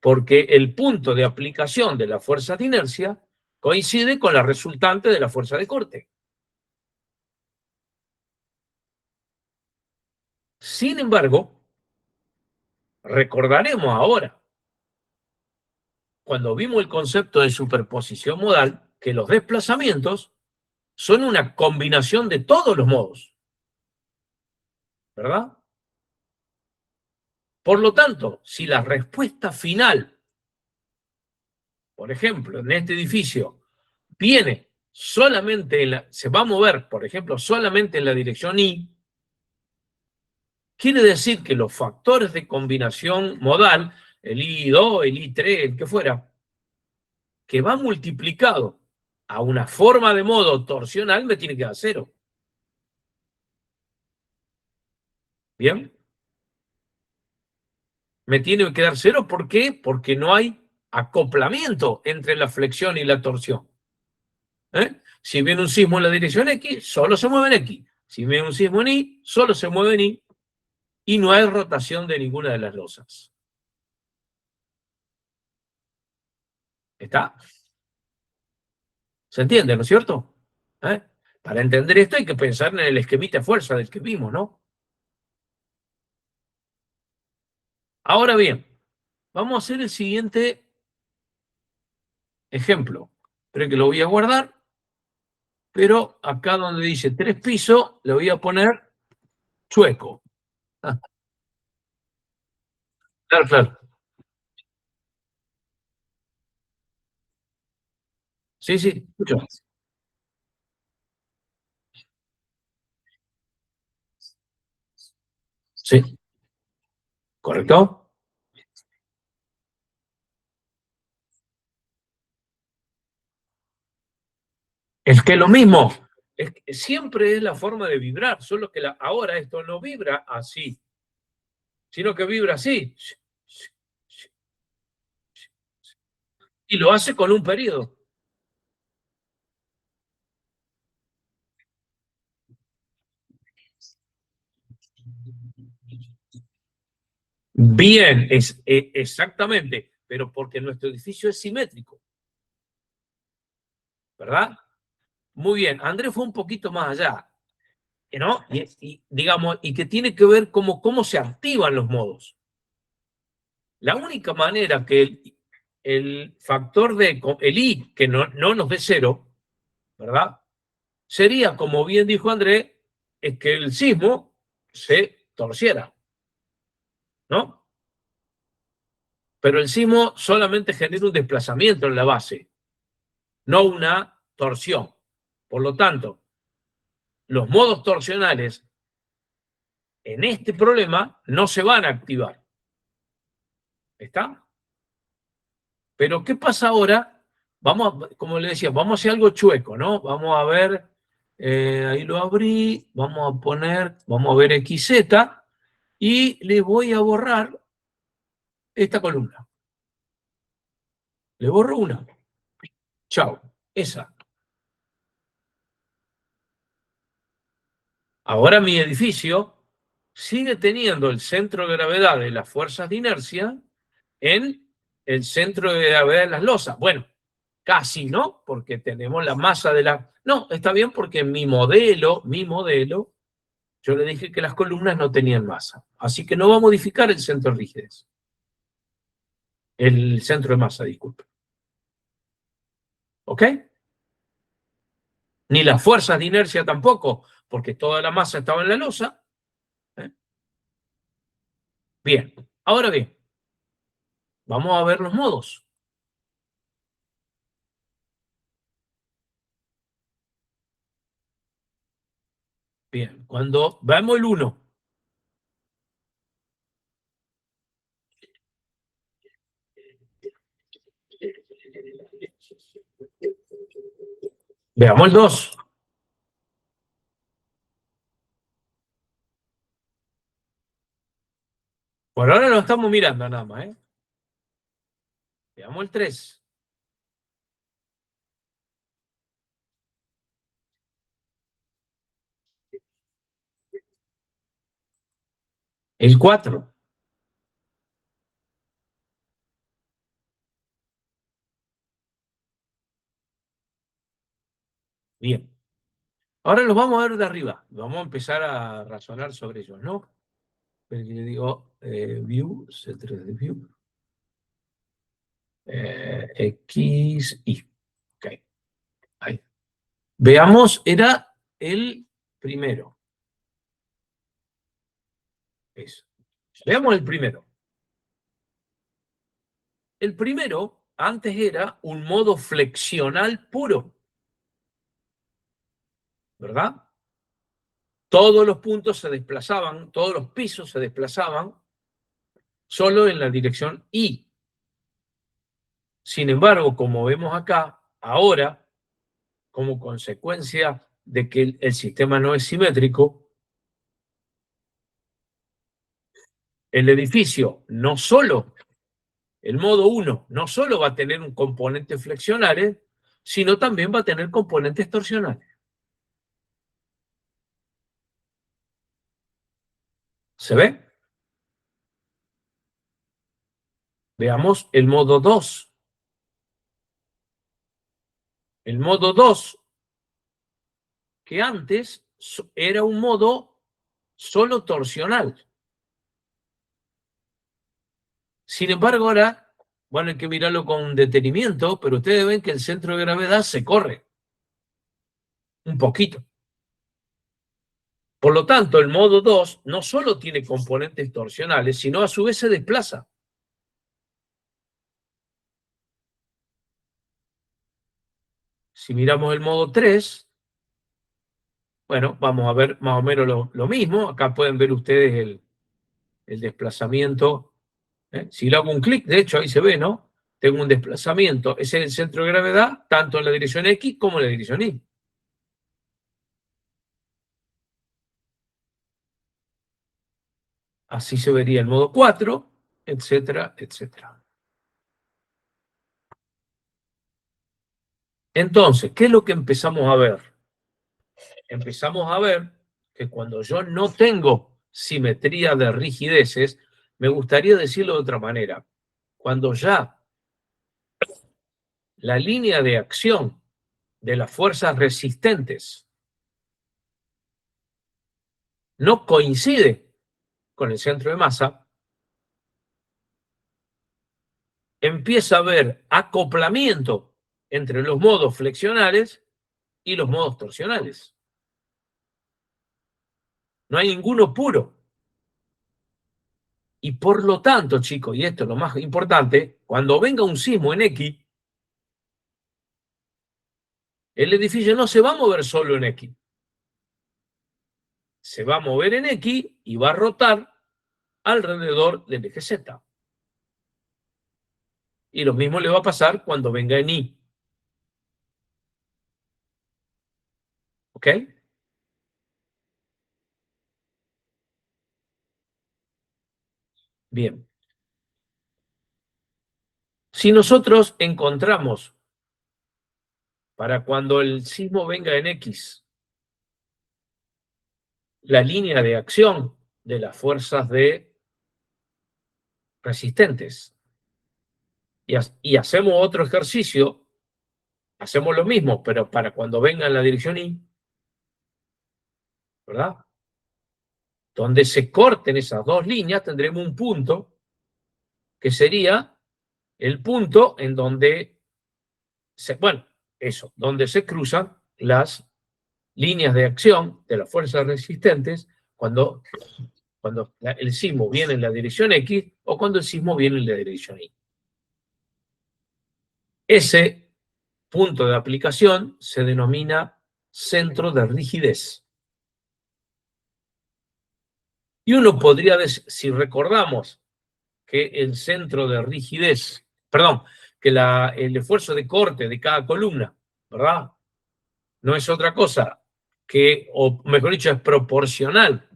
Porque el punto de aplicación de la fuerza de inercia coincide con la resultante de la fuerza de corte. Sin embargo, recordaremos ahora, cuando vimos el concepto de superposición modal, que los desplazamientos son una combinación de todos los modos, ¿verdad? Por lo tanto, si la respuesta final, por ejemplo, en este edificio, viene solamente se va a mover, por ejemplo, solamente en la dirección Y, quiere decir que los factores de combinación modal, el I2, el I3, el que fuera, que va multiplicado a una forma de modo torsional, me tiene que dar cero. ¿Bien? Me tiene que dar cero, ¿por qué? Porque no hay acoplamiento entre la flexión y la torsión. Si viene un sismo en la dirección X, solo se mueve en X. Si viene un sismo en Y, solo se mueve en Y. Y no hay rotación de ninguna de las losas. ¿Está? ¿Se entiende, no es cierto? ¿Eh? Para entender esto hay que pensar en el esquemita de fuerza del que vimos, ¿no? Ahora bien, vamos a hacer el siguiente ejemplo. Espero que lo voy a guardar, pero acá donde dice 3 pisos, le voy a poner chueco. Ah, claro, claro. Sí, sí, escucho. Sí, ¿correcto? Es que lo mismo, es que siempre es la forma de vibrar, solo que ahora esto no vibra así, sino que vibra así. Y lo hace con un periodo. Bien, exactamente, pero porque nuestro edificio es simétrico, ¿verdad? Muy bien, Andrés fue un poquito más allá, ¿no? Digamos, y que tiene que ver cómo se activan los modos. La única manera que el factor el I, que no nos dé cero, ¿verdad? Sería, como bien dijo Andrés, es que el sismo se torciera, ¿no? Pero el sismo solamente genera un desplazamiento en la base, no una torsión. Por lo tanto, los modos torsionales en este problema no se van a activar. ¿Está? Pero ¿qué pasa ahora? Como le decía, vamos a hacer algo chueco, ¿no? Vamos a ver, ahí lo abrí, vamos a ver XZ y le voy a borrar esta columna. Le borro una. Chao. Esa. Ahora mi edificio sigue teniendo el centro de gravedad de las fuerzas de inercia en el centro de gravedad de las losas. Bueno, casi, ¿no? Porque tenemos la masa de la... No, está bien porque mi modelo, yo le dije que las columnas no tenían masa. Así que no va a modificar el centro de rigidez. El centro de masa, disculpe. ¿Ok? Ni las fuerzas de inercia tampoco, porque toda la masa estaba en la losa. ¿Eh? Bien, ahora bien, vamos a ver los modos. Bien, cuando veamos el 1, veamos el 2. Por ahora lo estamos mirando nada más, ¿eh? Veamos el 3. El 4. Bien. Ahora los vamos a ver de arriba. Vamos a empezar a razonar sobre ellos, ¿no? Le digo view, C3 de view, X, Y. Ok, ahí. Veamos, era el primero. Eso. Veamos el primero. El primero, antes era un modo flexional puro, ¿verdad? Todos los puntos se desplazaban, todos los pisos se desplazaban solo en la dirección Y. Sin embargo, como vemos acá, ahora, como consecuencia de que el sistema no es simétrico, el edificio no solo, el modo 1, no solo va a tener un componente flexionales, sino también va a tener componentes torsionales. ¿Se ve? Veamos el modo 2. El modo 2, que antes era un modo solo torsional. Sin embargo, ahora, bueno, hay que mirarlo con detenimiento, pero ustedes ven que el centro de gravedad se corre un poquito. Por lo tanto, el modo 2 no solo tiene componentes torsionales, sino a su vez se desplaza. Si miramos el modo 3, bueno, vamos a ver más o menos lo mismo. Acá pueden ver ustedes el desplazamiento. Si le hago un clic, de hecho ahí se ve, ¿no? Tengo un desplazamiento. Ese es el centro de gravedad, tanto en la dirección X como en la dirección Y. Así se vería el modo 4, etcétera, etcétera. Entonces, ¿qué es lo que empezamos a ver? Empezamos a ver que cuando yo no tengo simetría de rigideces, me gustaría decirlo de otra manera. Cuando ya la línea de acción de las fuerzas resistentes no coincide con el centro de masa, empieza a haber acoplamiento entre los modos flexionales y los modos torsionales. No hay ninguno puro. Y por lo tanto, chicos, y esto es lo más importante, cuando venga un sismo en X, el edificio no se va a mover solo en X. Se va a mover en X y va a rotar alrededor del eje Z. Y lo mismo le va a pasar cuando venga en Y. ¿Ok? Bien. Si nosotros encontramos, para cuando el sismo venga en X, la línea de acción de las fuerzas resistentes, y hacemos otro ejercicio, hacemos lo mismo, pero para cuando venga en la dirección Y, ¿verdad? Donde se corten esas dos líneas, tendremos un punto que sería el punto en donde donde se cruzan las líneas de acción de las fuerzas resistentes cuando el sismo viene en la dirección X o cuando el sismo viene en la dirección Y. Ese punto de aplicación se denomina centro de rigidez. Y uno podría decir, si recordamos que el centro de rigidez, perdón, que el esfuerzo de corte de cada columna, ¿verdad? No es otra cosa que, o mejor dicho, es proporcional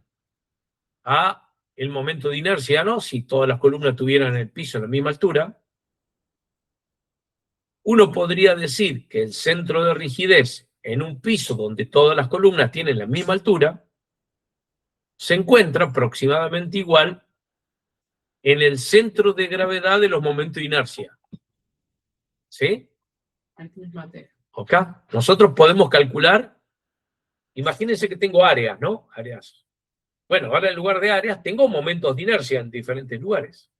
a el momento de inercia, ¿no? Si todas las columnas tuvieran el piso a la misma altura, uno podría decir que el centro de rigidez en un piso donde todas las columnas tienen la misma altura, se encuentra aproximadamente igual en el centro de gravedad de los momentos de inercia. ¿Sí? ¿Ok? Nosotros podemos calcular, imagínense que tengo áreas, ¿no? Áreas. Bueno, ahora en lugar de áreas tengo momentos de inercia en diferentes lugares.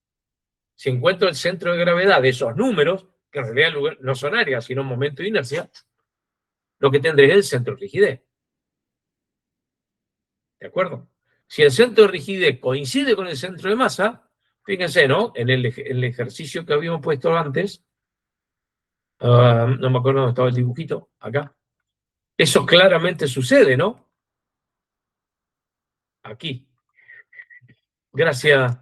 Si encuentro el centro de gravedad de esos números, que en realidad no son áreas, sino momentos de inercia, lo que tendré es el centro de rigidez. ¿De acuerdo? Si el centro de rigidez coincide con el centro de masa, fíjense, ¿no? En el ejercicio que habíamos puesto antes, no me acuerdo dónde estaba el dibujito, acá. Eso claramente sucede, ¿no? Aquí. Gracias.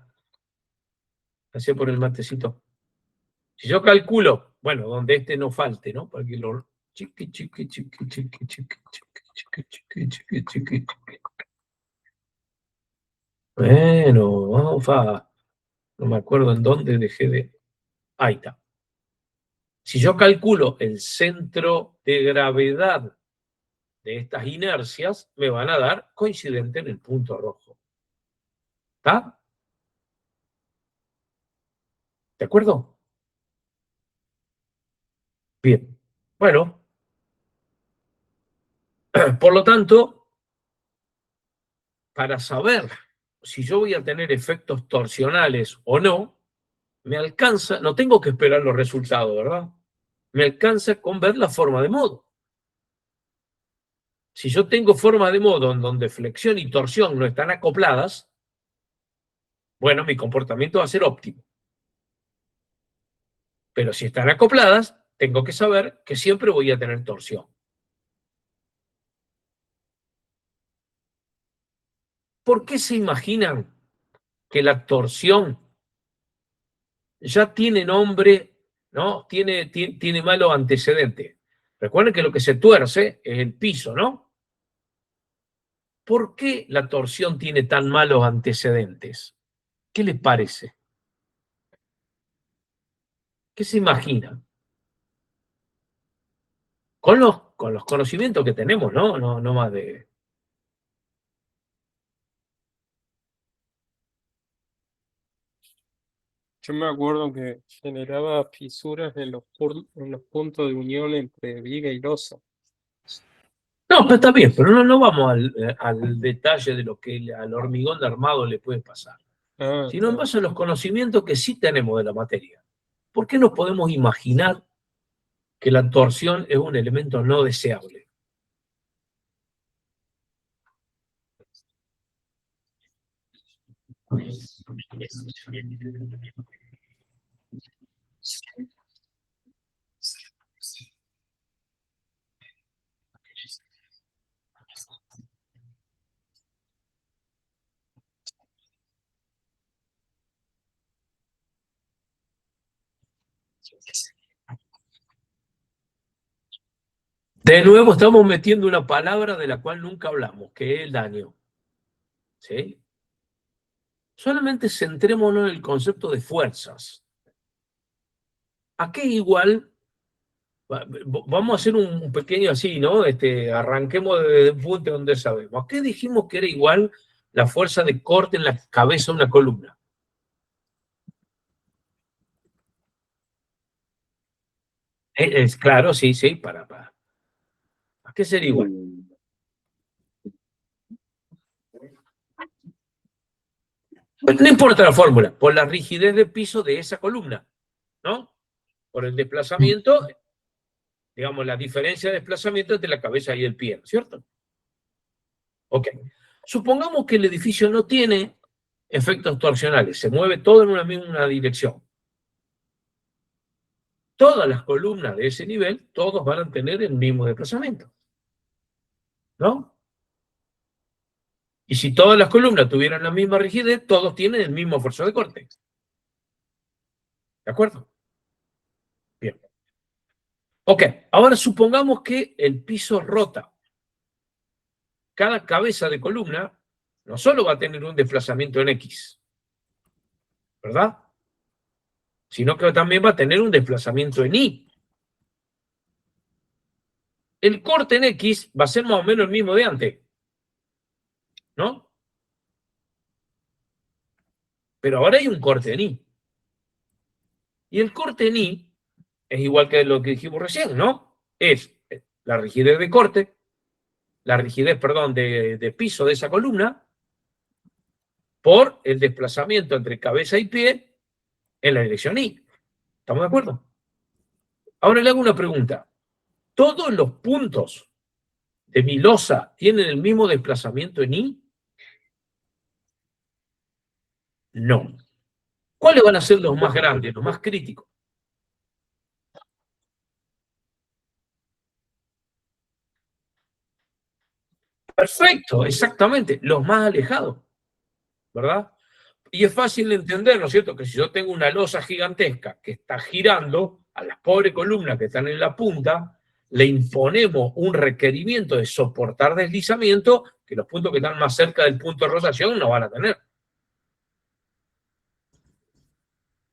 Gracias por el matecito. Si yo calculo, bueno, donde este no falte, ¿no? Para que lo... Bueno, vamos a... No me acuerdo en dónde dejé de... Ahí está. Si yo calculo el centro de gravedad de estas inercias, me van a dar coincidente en el punto rojo. ¿Está? ¿De acuerdo? Bien. Bueno, por lo tanto, para saber si yo voy a tener efectos torsionales o no, me alcanza, no tengo que esperar los resultados, ¿verdad? Me alcanza con ver la forma de modo. Si yo tengo forma de modo en donde flexión y torsión no están acopladas, bueno, mi comportamiento va a ser óptimo. Pero si están acopladas, tengo que saber que siempre voy a tener torsión. ¿Por qué se imaginan que la torsión ya tiene nombre, ¿no? Tiene malos antecedentes? Recuerden que lo que se tuerce es el piso, ¿no? ¿Por qué la torsión tiene tan malos antecedentes? ¿Qué les parece? ¿Qué se imaginan? Con los conocimientos que tenemos, ¿no? No más de... Yo me acuerdo que generaba fisuras en los puntos de unión entre viga y losa. No, pero está bien, pero no vamos al detalle de lo que al hormigón de armado le puede pasar, sino en base a los conocimientos que sí tenemos de la materia. ¿Por qué no podemos imaginar que la torsión es un elemento no deseable? De nuevo estamos metiendo una palabra de la cual nunca hablamos, que es el daño. ¿Sí? Solamente centrémonos en el concepto de fuerzas. ¿A qué igual? Vamos a hacer un pequeño así, ¿no? Arranquemos desde un punto donde sabemos. ¿A qué dijimos que era igual la fuerza de corte en la cabeza de una columna? Es claro, sí, para. ¿A qué sería igual? No importa la fórmula, por la rigidez de piso de esa columna, ¿no? Por el desplazamiento, digamos, la diferencia de desplazamiento entre la cabeza y el pie, ¿cierto? Ok. Supongamos que el edificio no tiene efectos torsionales, se mueve todo en una misma dirección. Todas las columnas de ese nivel, todos van a tener el mismo desplazamiento, ¿no? Y si todas las columnas tuvieran la misma rigidez, todos tienen el mismo esfuerzo de corte. ¿De acuerdo? Bien. Ok, ahora supongamos que el piso rota. Cada cabeza de columna no solo va a tener un desplazamiento en X, ¿verdad? Sino que también va a tener un desplazamiento en Y. El corte en X va a ser más o menos el mismo de antes, ¿no? Pero ahora hay un corte en Y. Y el corte en Y es igual que lo que dijimos recién, ¿no? Es la rigidez de corte, la rigidez, perdón, de piso de esa columna por el desplazamiento entre cabeza y pie en la dirección Y. ¿Estamos de acuerdo? Ahora le hago una pregunta. Todos los puntos de mi losa tienen el mismo desplazamiento en I? No. ¿Cuáles van a ser los más grandes, los más críticos? Perfecto, exactamente, los más alejados, ¿verdad? Y es fácil de entender, ¿no es cierto?, que si yo tengo una losa gigantesca que está girando a las pobres columnas que están en la punta, le imponemos un requerimiento de soportar deslizamiento que los puntos que están más cerca del punto de rotación no van a tener.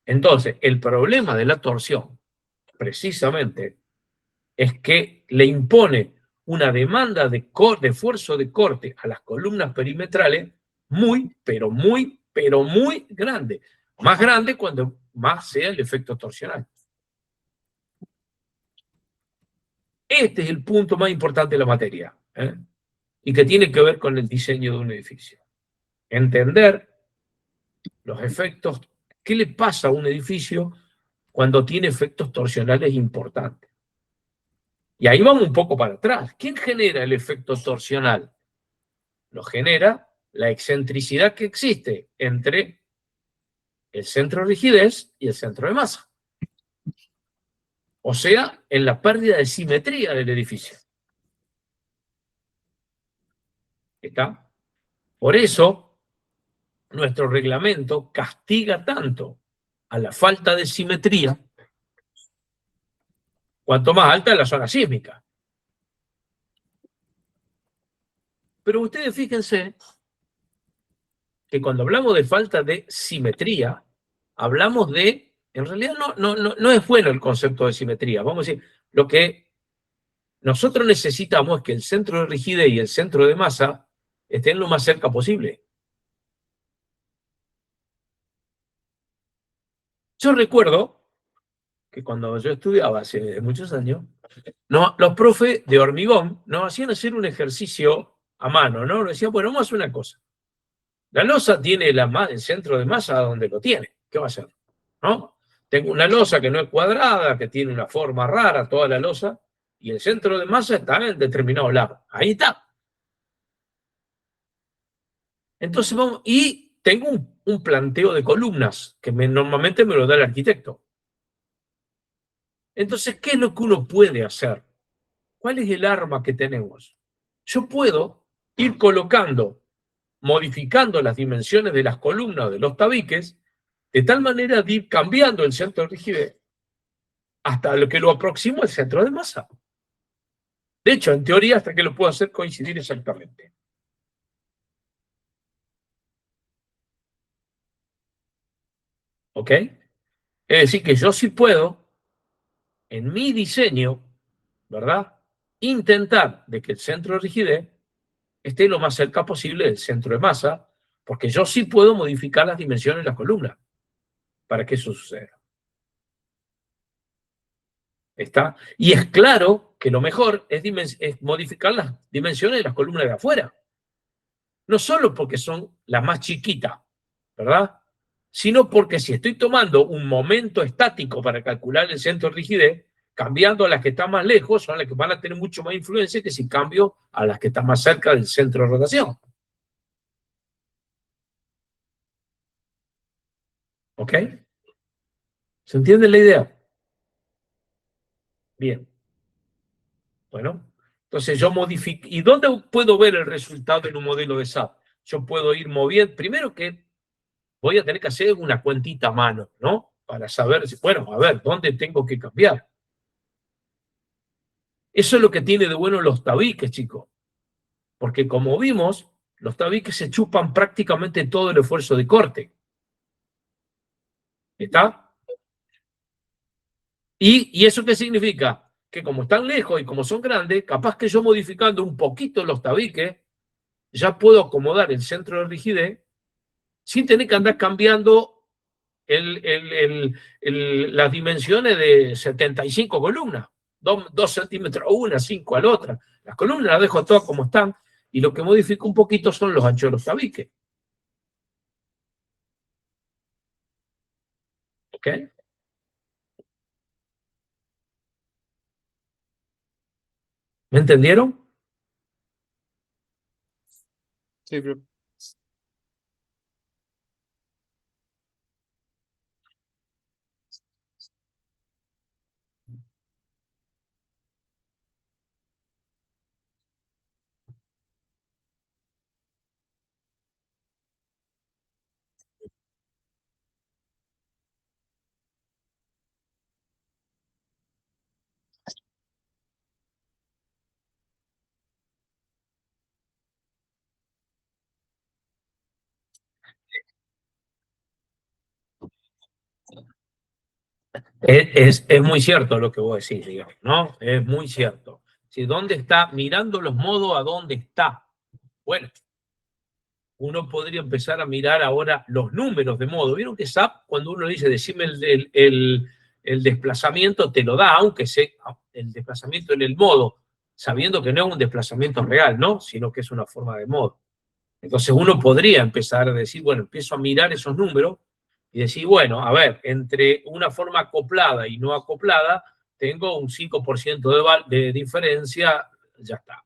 Entonces, el problema de la torsión, precisamente, es que le impone una demanda de esfuerzo de corte a las columnas perimetrales muy, pero muy grande. Más grande cuando más sea el efecto torsional. Este es el punto más importante de la materia, ¿eh? Y que tiene que ver con el diseño de un edificio. Entender los efectos, qué le pasa a un edificio cuando tiene efectos torsionales importantes. Y ahí vamos un poco para atrás. ¿Quién genera el efecto torsional? Lo genera la excentricidad que existe entre el centro de rigidez y el centro de masa. O sea, en la pérdida de simetría del edificio. ¿Está? Por eso, nuestro reglamento castiga tanto a la falta de simetría cuanto más alta es la zona sísmica. Pero ustedes fíjense que cuando hablamos de falta de simetría, hablamos de, en realidad no es bueno el concepto de simetría. Vamos a decir, lo que nosotros necesitamos es que el centro de rigidez y el centro de masa estén lo más cerca posible. Yo recuerdo que cuando yo estudiaba hace muchos años, no, los profes de hormigón nos hacían hacer un ejercicio a mano, ¿no? Nos decían, bueno, vamos a hacer una cosa. La losa tiene el centro de masa donde lo tiene. ¿Qué va a hacer? ¿No? Tengo una losa que no es cuadrada, que tiene una forma rara, toda la losa, y el centro de masa está en determinado lado. Ahí está. Entonces vamos, y tengo un planteo de columnas que normalmente me lo da el arquitecto. Entonces, ¿qué es lo que uno puede hacer? ¿Cuál es el arma que tenemos? Yo puedo ir colocando, modificando las dimensiones de las columnas de los tabiques, de tal manera de ir cambiando el centro de rigidez hasta lo que lo aproximo al centro de masa. De hecho, en teoría, hasta que lo puedo hacer coincidir exactamente. ¿Ok? Es decir, que yo sí puedo, en mi diseño, ¿verdad?, intentar de que el centro de rigidez esté lo más cerca posible del centro de masa, porque yo sí puedo modificar las dimensiones de las columnas para que eso suceda. ¿Está? Y es claro que lo mejor es modificar las dimensiones de las columnas de afuera. No solo porque son las más chiquitas, ¿verdad?, sino porque si estoy tomando un momento estático para calcular el centro de rigidez, cambiando a las que están más lejos, son las que van a tener mucho más influencia que si cambio a las que están más cerca del centro de rotación. ¿Ok? ¿Se entiende la idea? Bien. Bueno, entonces yo modifico. ¿Y dónde puedo ver el resultado en un modelo de SAP? Yo puedo ir moviendo. Primero que voy a tener que hacer una cuentita a mano, ¿no? Para saber, bueno, a ver, ¿dónde tengo que cambiar? Eso es lo que tiene de bueno los tabiques, chicos. Porque como vimos, los tabiques se chupan prácticamente todo el esfuerzo de corte. ¿Está? ¿Y eso qué significa? Que como están lejos y como son grandes, capaz que yo modificando un poquito los tabiques, ya puedo acomodar el centro de rigidez sin tener que andar cambiando las dimensiones de 75 columnas. 2 centímetros a una, 5 a la otra. Las columnas las dejo todas como están y lo que modifico un poquito son los anchos de los tabiques. ¿Ok? ¿Me entendieron? Sí, pero Es muy cierto lo que vos decís, digamos, ¿no? Es muy cierto. Si dónde está, mirando los modos a dónde está. Bueno, uno podría empezar a mirar ahora los números de modo. Vieron que SAP, cuando uno dice, decime el desplazamiento, te lo da, aunque sea el desplazamiento en el modo, sabiendo que no es un desplazamiento real, ¿no? Sino que es una forma de modo. Entonces uno podría empezar a decir, bueno, empiezo a mirar esos números y decir, bueno, a ver, entre una forma acoplada y no acoplada, tengo un 5% de diferencia, ya está.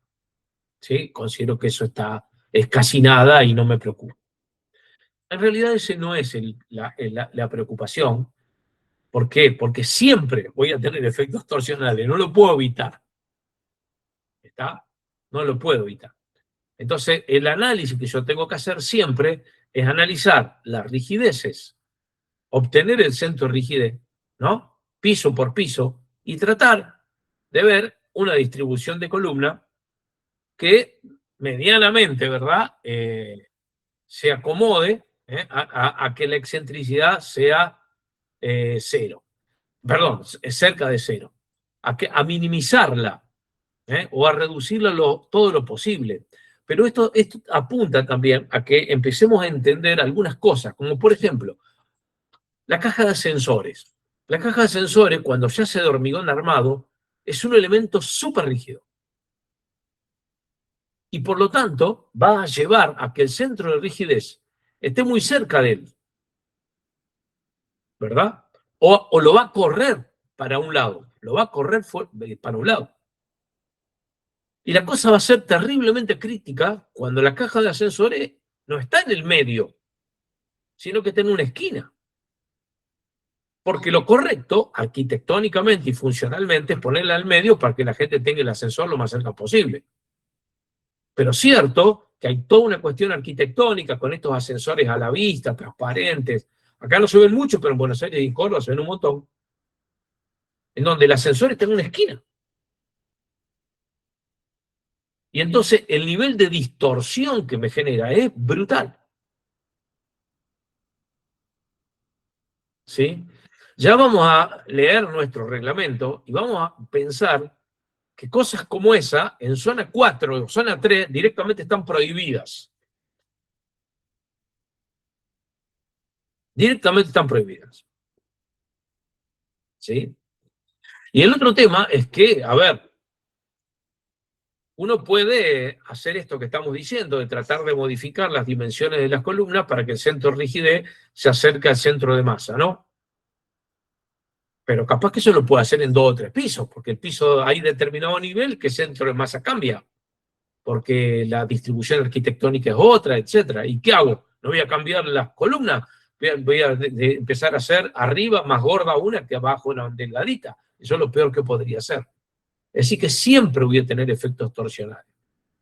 ¿Sí? Considero que eso es casi nada y no me preocupa. En realidad ese no es la preocupación. ¿Por qué? Porque siempre voy a tener efectos torsionales, no lo puedo evitar. ¿Está? No lo puedo evitar. Entonces, el análisis que yo tengo que hacer siempre es analizar las rigideces, obtener el centro de rigidez, ¿no? Piso por piso, y tratar de ver una distribución de columna que medianamente, ¿verdad? Se acomode a que la excentricidad sea cero. Perdón, cerca de cero. A minimizarla, o a reducirla todo lo posible. Pero esto apunta también a que empecemos a entender algunas cosas, como por ejemplo, la caja de ascensores. La caja de ascensores, cuando ya se de hormigón armado, es un elemento súper rígido. Y por lo tanto, va a llevar a que el centro de rigidez esté muy cerca de él, ¿verdad? O lo va a correr para un lado, lo va a correr para un lado. Y la cosa va a ser terriblemente crítica cuando la caja de ascensores no está en el medio, sino que está en una esquina. Porque lo correcto, arquitectónicamente y funcionalmente, es ponerla al medio para que la gente tenga el ascensor lo más cerca posible. Pero cierto que hay toda una cuestión arquitectónica con estos ascensores a la vista, transparentes. Acá no se ven mucho, pero en Buenos Aires y en Córdoba se ven un montón. En donde el ascensor está en una esquina. Y entonces el nivel de distorsión que me genera es brutal. ¿Sí? Ya vamos a leer nuestro reglamento y vamos a pensar que cosas como esa, en zona 4 o zona 3, directamente están prohibidas. Directamente están prohibidas. ¿Sí? Y el otro tema es que, a ver, uno puede hacer esto que estamos diciendo, de tratar de modificar las dimensiones de las columnas para que el centro de rigidez se acerque al centro de masa, ¿no? Pero capaz que eso lo puede hacer en 2 o 3 pisos, porque el piso hay determinado nivel que el centro de masa cambia, porque la distribución arquitectónica es otra, etcétera. ¿Y qué hago? ¿No voy a cambiar las columnas? Voy a empezar a hacer arriba más gorda una que abajo una delgadita. Eso es lo peor que podría hacer. Es decir, que siempre voy a tener efectos torsionales.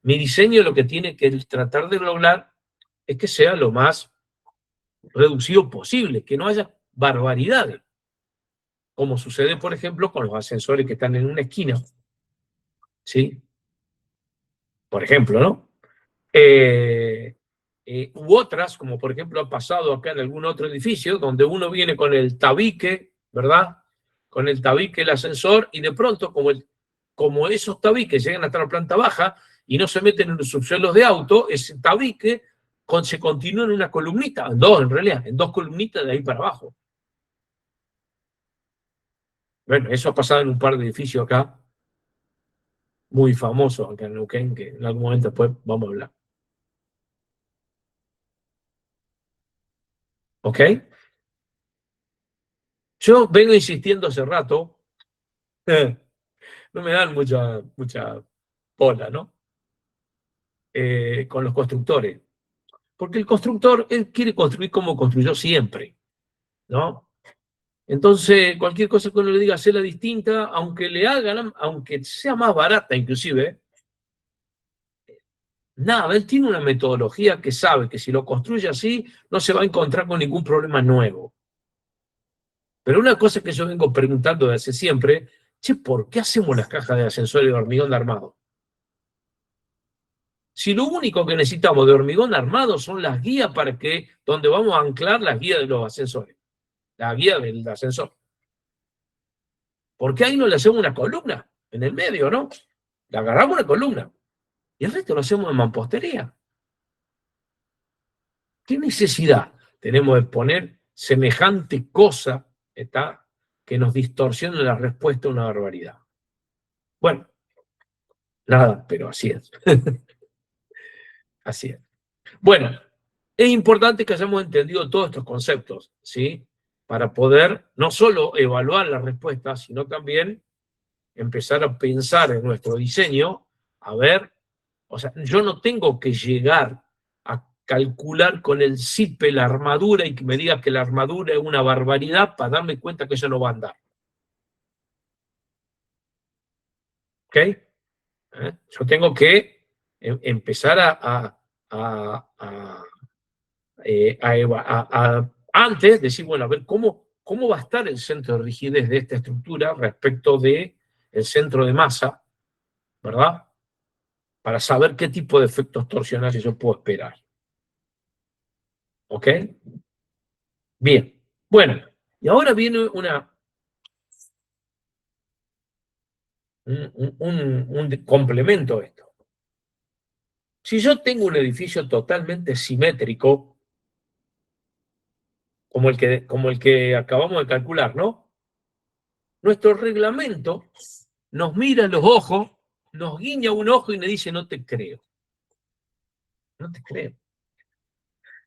Mi diseño lo que tiene que tratar de lograr es que sea lo más reducido posible, que no haya barbaridades, como sucede, por ejemplo, con los ascensores que están en una esquina, ¿sí? Por ejemplo, ¿no? U otras, como por ejemplo ha pasado acá en algún otro edificio, donde uno viene con el tabique, ¿verdad? Con el tabique, el ascensor, y de pronto, como esos tabiques llegan hasta la planta baja y no se meten en los subsuelos de auto, ese tabique se continúa en una columnita, en dos en realidad, en 2 columnitas de ahí para abajo. Bueno, eso ha pasado en un par de edificios acá, muy famosos acá en Neuquén, que en algún momento después vamos a hablar. ¿Ok? Yo vengo insistiendo hace rato, no me dan mucha bola, ¿no? Con los constructores. Porque el constructor, él quiere construir como construyó siempre, ¿no? Entonces, cualquier cosa que uno le diga, hacerla distinta, aunque le hagan, aunque sea más barata inclusive, nada, él tiene una metodología que sabe que si lo construye así, no se va a encontrar con ningún problema nuevo. Pero una cosa que yo vengo preguntando desde hace siempre, che, ¿por qué hacemos las cajas de ascensor de hormigón armado? Si lo único que necesitamos de hormigón armado son las guías para que, donde vamos a anclar las guías de los ascensores, la guía del ascensor. ¿Por qué ahí no le hacemos una columna en el medio, no? Le agarramos una columna y el resto lo hacemos en mampostería. ¿Qué necesidad tenemos de poner semejante cosa, ¿está?, que nos distorsione la respuesta a una barbaridad? Bueno, nada, pero así es. Así es. Bueno, es importante que hayamos entendido todos estos conceptos, ¿sí? Para poder no solo evaluar la respuesta, sino también empezar a pensar en nuestro diseño, a ver, o sea, yo no tengo que llegar a calcular con el CIPE la armadura y que me diga que la armadura es una barbaridad para darme cuenta que eso no va a andar. ¿Ok? Yo tengo que empezar antes decir, bueno, a ver cómo va a estar el centro de rigidez de esta estructura respecto del centro de masa, ¿verdad? Para saber qué tipo de efectos torsionales yo puedo esperar. ¿Ok? Bien. Bueno, y ahora viene un complemento a esto. Si yo tengo un edificio totalmente simétrico, como el que acabamos de calcular, ¿no? Nuestro reglamento nos mira en los ojos, nos guiña un ojo y me dice, no te creo. No te creo.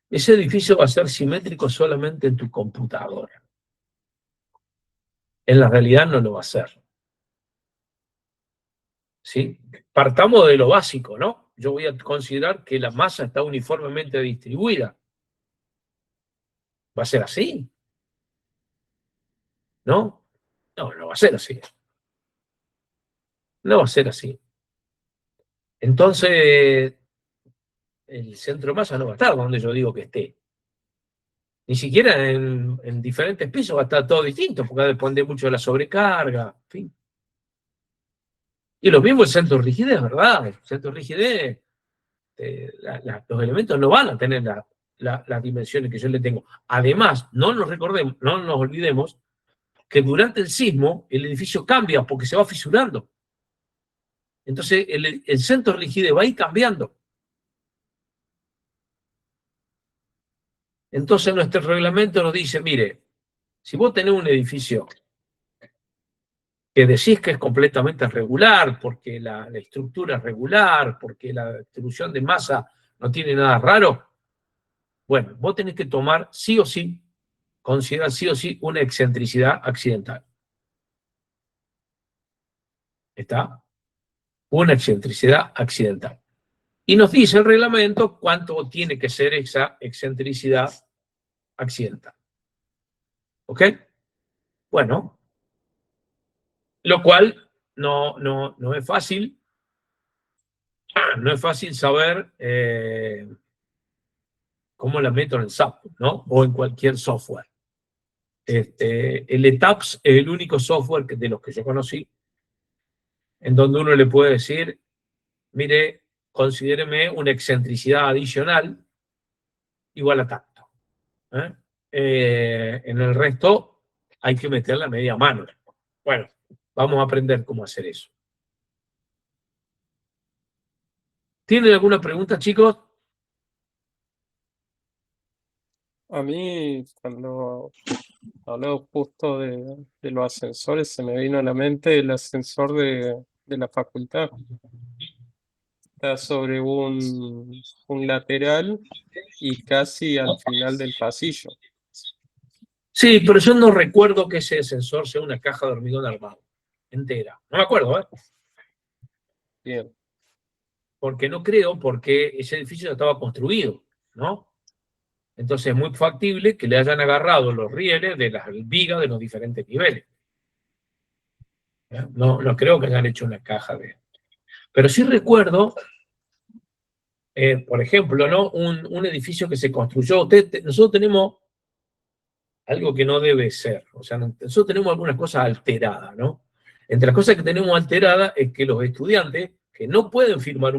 Ese edificio va a ser simétrico solamente en tu computadora. En la realidad no lo va a ser. ¿Sí? Partamos de lo básico, ¿no? Yo voy a considerar que la masa está uniformemente distribuida. ¿Va a ser así? ¿No? No, no va a ser así. No va a ser así. Entonces, el centro de masa no va a estar donde yo digo que esté. Ni siquiera en diferentes pisos va a estar todo distinto, porque va a depender mucho de la sobrecarga, en fin. Y lo mismo el centro de rigidez, ¿verdad? El centro de rigidez, los elementos no van a tener las dimensiones que yo le tengo. Además, no nos olvidemos que durante el sismo el edificio cambia porque se va fisurando. Entonces el centro de rigidez va a ir cambiando. Entonces nuestro reglamento nos dice, mire, si vos tenés un edificio que decís que es completamente regular, porque la estructura es regular, porque la distribución de masa no tiene nada raro, bueno, vos tenés que tomar sí o sí, considerar sí o sí una excentricidad accidental. ¿Está? Una excentricidad accidental. Y nos dice el reglamento cuánto tiene que ser esa excentricidad accidental. ¿Ok? Bueno, lo cual no es fácil. No es fácil saber cómo la meto en el SAP, ¿no? O en cualquier software. El ETAPS es el único software de los que yo conocí en donde uno le puede decir, mire, considéreme una excentricidad adicional igual a tanto. En el resto hay que meter la media mano. Bueno, vamos a aprender cómo hacer eso. ¿Tienen alguna pregunta, chicos? A mí, cuando habló justo de los ascensores, se me vino a la mente el ascensor de la facultad. Está sobre un lateral y casi al final del pasillo. Sí, pero yo no recuerdo que ese ascensor sea una caja de hormigón armado, entera. No me acuerdo, ¿eh? Bien. Porque no creo, porque ese edificio ya estaba construido. ¿no? Entonces es muy factible que le hayan agarrado los rieles de las vigas de los diferentes niveles. No, no creo que hayan hecho una caja de... Pero sí recuerdo, por ejemplo, ¿no? Un edificio que se construyó. Nosotros tenemos algo que no debe ser. O sea, nosotros tenemos algunas cosas alteradas, ¿no? Entre las cosas que tenemos alteradas es que los estudiantes que no pueden firmar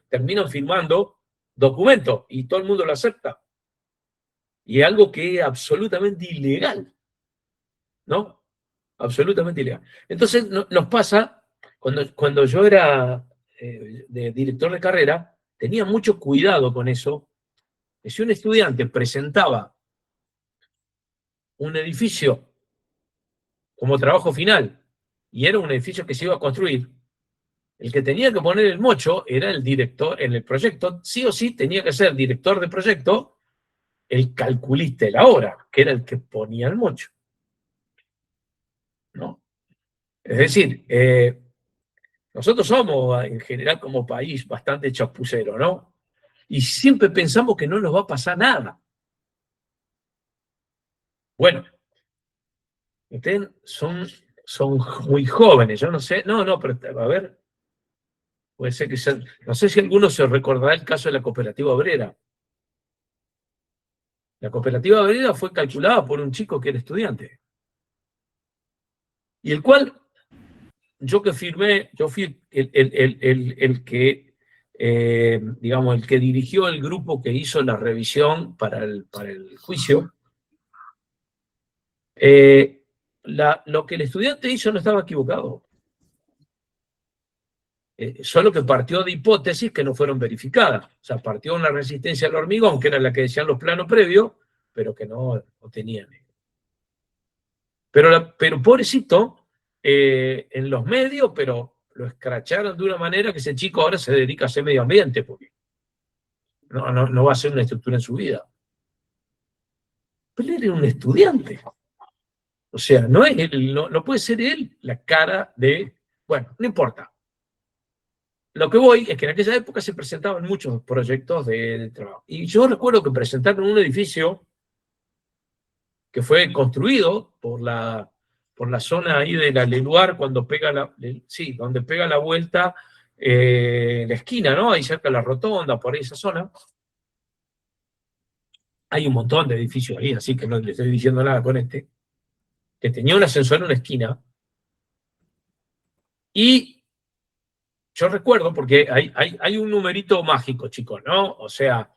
terminan firmando documentos y todo el mundo lo acepta. Y es algo que es absolutamente ilegal, ¿no? Absolutamente ilegal. Entonces nos pasa, cuando yo era de director de carrera, tenía mucho cuidado con eso. Que si un estudiante presentaba un edificio como trabajo final y era un edificio que se iba a construir, el que tenía que poner el mocho era el director en el proyecto. Sí o sí tenía que ser director de proyecto el calculista de la obra, que era el que ponía el mocho, ¿no? Es decir, nosotros somos en general como país bastante chapuceros, ¿no? Y siempre pensamos que no nos va a pasar nada. Bueno, ustedes son muy jóvenes, yo no sé, no, pero a ver, puede ser que sean, no sé si alguno se recordará el caso de la cooperativa obrera. La cooperativa obrera fue calculada por un chico que era estudiante. Y el cual, yo fui el que, digamos, el que dirigió el grupo que hizo la revisión para el juicio. Lo que el estudiante hizo no estaba equivocado. Solo que partió de hipótesis que no fueron verificadas. O sea, partió una resistencia al hormigón, que era la que decían los planos previos, pero que no tenían. Pero pobrecito, en los medios, pero lo escracharon de una manera que ese chico ahora se dedica a hacer medio ambiente, porque no va a hacer una estructura en su vida. Pero él era un estudiante. O sea, no puede ser él la cara de... Bueno, no importa. Lo que voy es que en aquella época se presentaban muchos proyectos de trabajo. Y yo recuerdo que presentaron un edificio que fue construido por la zona ahí de la Leluar, cuando pega donde pega la vuelta, la esquina, ¿no? Ahí cerca de la rotonda, por ahí esa zona. Hay un montón de edificios ahí, así que no le estoy diciendo nada con este, que tenía un ascensor en una esquina. Y yo recuerdo, porque hay un numerito mágico, chicos, ¿no? O sea,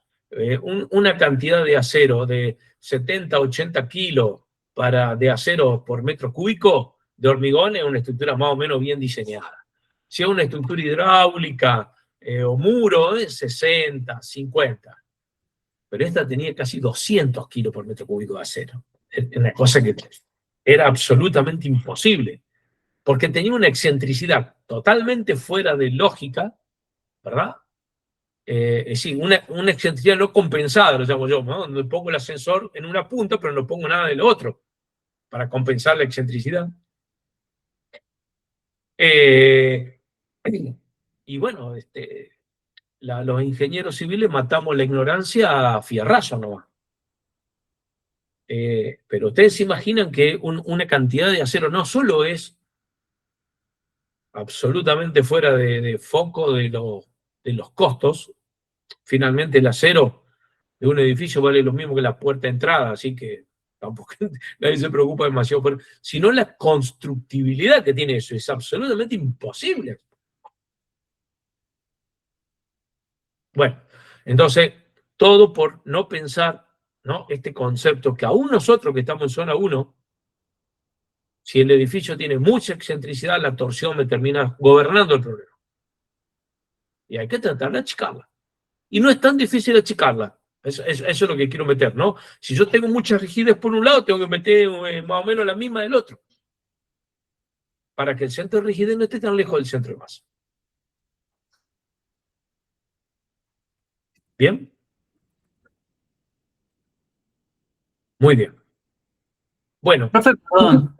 una cantidad de acero de 70, 80 kilos de acero por metro cúbico de hormigón es una estructura más o menos bien diseñada. Si es una estructura hidráulica o muro, es 60, 50. Pero esta tenía casi 200 kilos por metro cúbico de acero. Es una cosa que era absolutamente imposible, porque tenía una excentricidad totalmente fuera de lógica, ¿verdad? Es decir, una excentricidad no compensada, lo llamo yo, ¿no? Donde pongo el ascensor en una punta, pero no pongo nada del otro, para compensar la excentricidad. Y bueno, los ingenieros civiles matamos la ignorancia a fierrazo nomás. Pero ustedes se imaginan que una cantidad de acero no solo es absolutamente fuera de foco de los costos. Finalmente el acero de un edificio vale lo mismo que la puerta de entrada, así que tampoco nadie se preocupa demasiado por eso. Sino la constructibilidad que tiene eso, es absolutamente imposible. Bueno, entonces, todo por no pensar, ¿no? Este concepto que aún nosotros que estamos en zona 1, si el edificio tiene mucha excentricidad, la torsión me termina gobernando el problema. Y hay que tratar de achicarla. Y no es tan difícil achicarla. Eso es lo que quiero meter, ¿no? Si yo tengo mucha rigidez por un lado, tengo que meter más o menos la misma del otro. Para que el centro de rigidez no esté tan lejos del centro de masa. ¿Bien? Muy bien. Bueno. Profe, perdón,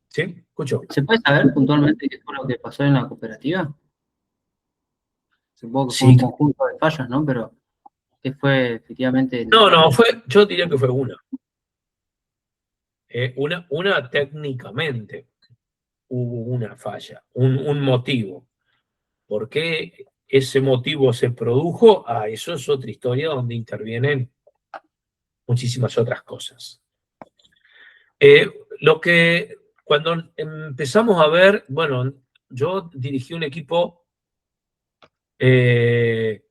¿Sí? Escucho. ¿se puede saber puntualmente qué fue lo que pasó en la cooperativa? Supongo que fue Sí, un conjunto de fallas, ¿no? Pero que fue efectivamente... No, yo diría que fue una. Una técnicamente hubo una falla, un motivo. ¿Por qué ese motivo se produjo? Eso es otra historia donde intervienen muchísimas otras cosas. Cuando empezamos a ver, bueno, yo dirigí un equipo que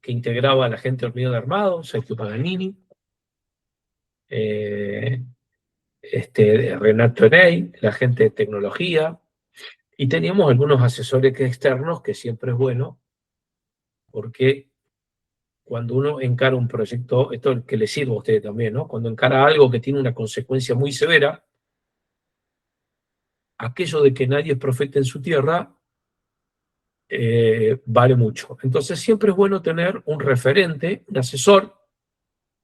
integraba a la gente de hormigón armado, Sergio Paganini, Renato Eney, la gente de tecnología, y teníamos algunos asesores externos, que siempre es bueno, porque cuando uno encara un proyecto, esto es que le sirve a usted también, ¿no? Cuando encara algo que tiene una consecuencia muy severa, aquello de que nadie es profeta en su tierra, vale mucho. Entonces siempre es bueno tener un referente, un asesor,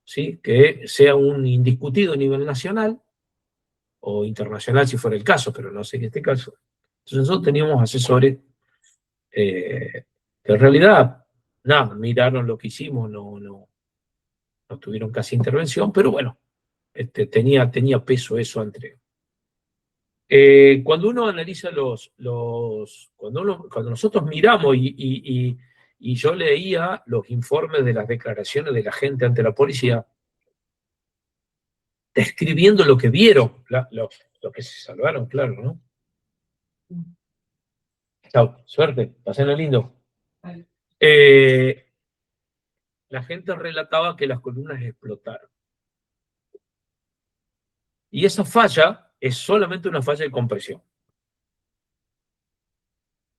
¿sí? Que sea un indiscutido a nivel nacional o internacional si fuera el caso, pero no sé en este caso. Entonces nosotros teníamos asesores que en realidad, nada, miraron lo que hicimos, no tuvieron casi intervención, pero bueno, tenía peso eso entre. Cuando uno analiza cuando nosotros miramos y yo leía los informes de las declaraciones de la gente ante la policía, describiendo lo que vieron, lo que se salvaron, claro, ¿no? Chao, suerte, pasen lindo. La gente relataba que las columnas explotaron. Y esa falla es solamente una falla de compresión.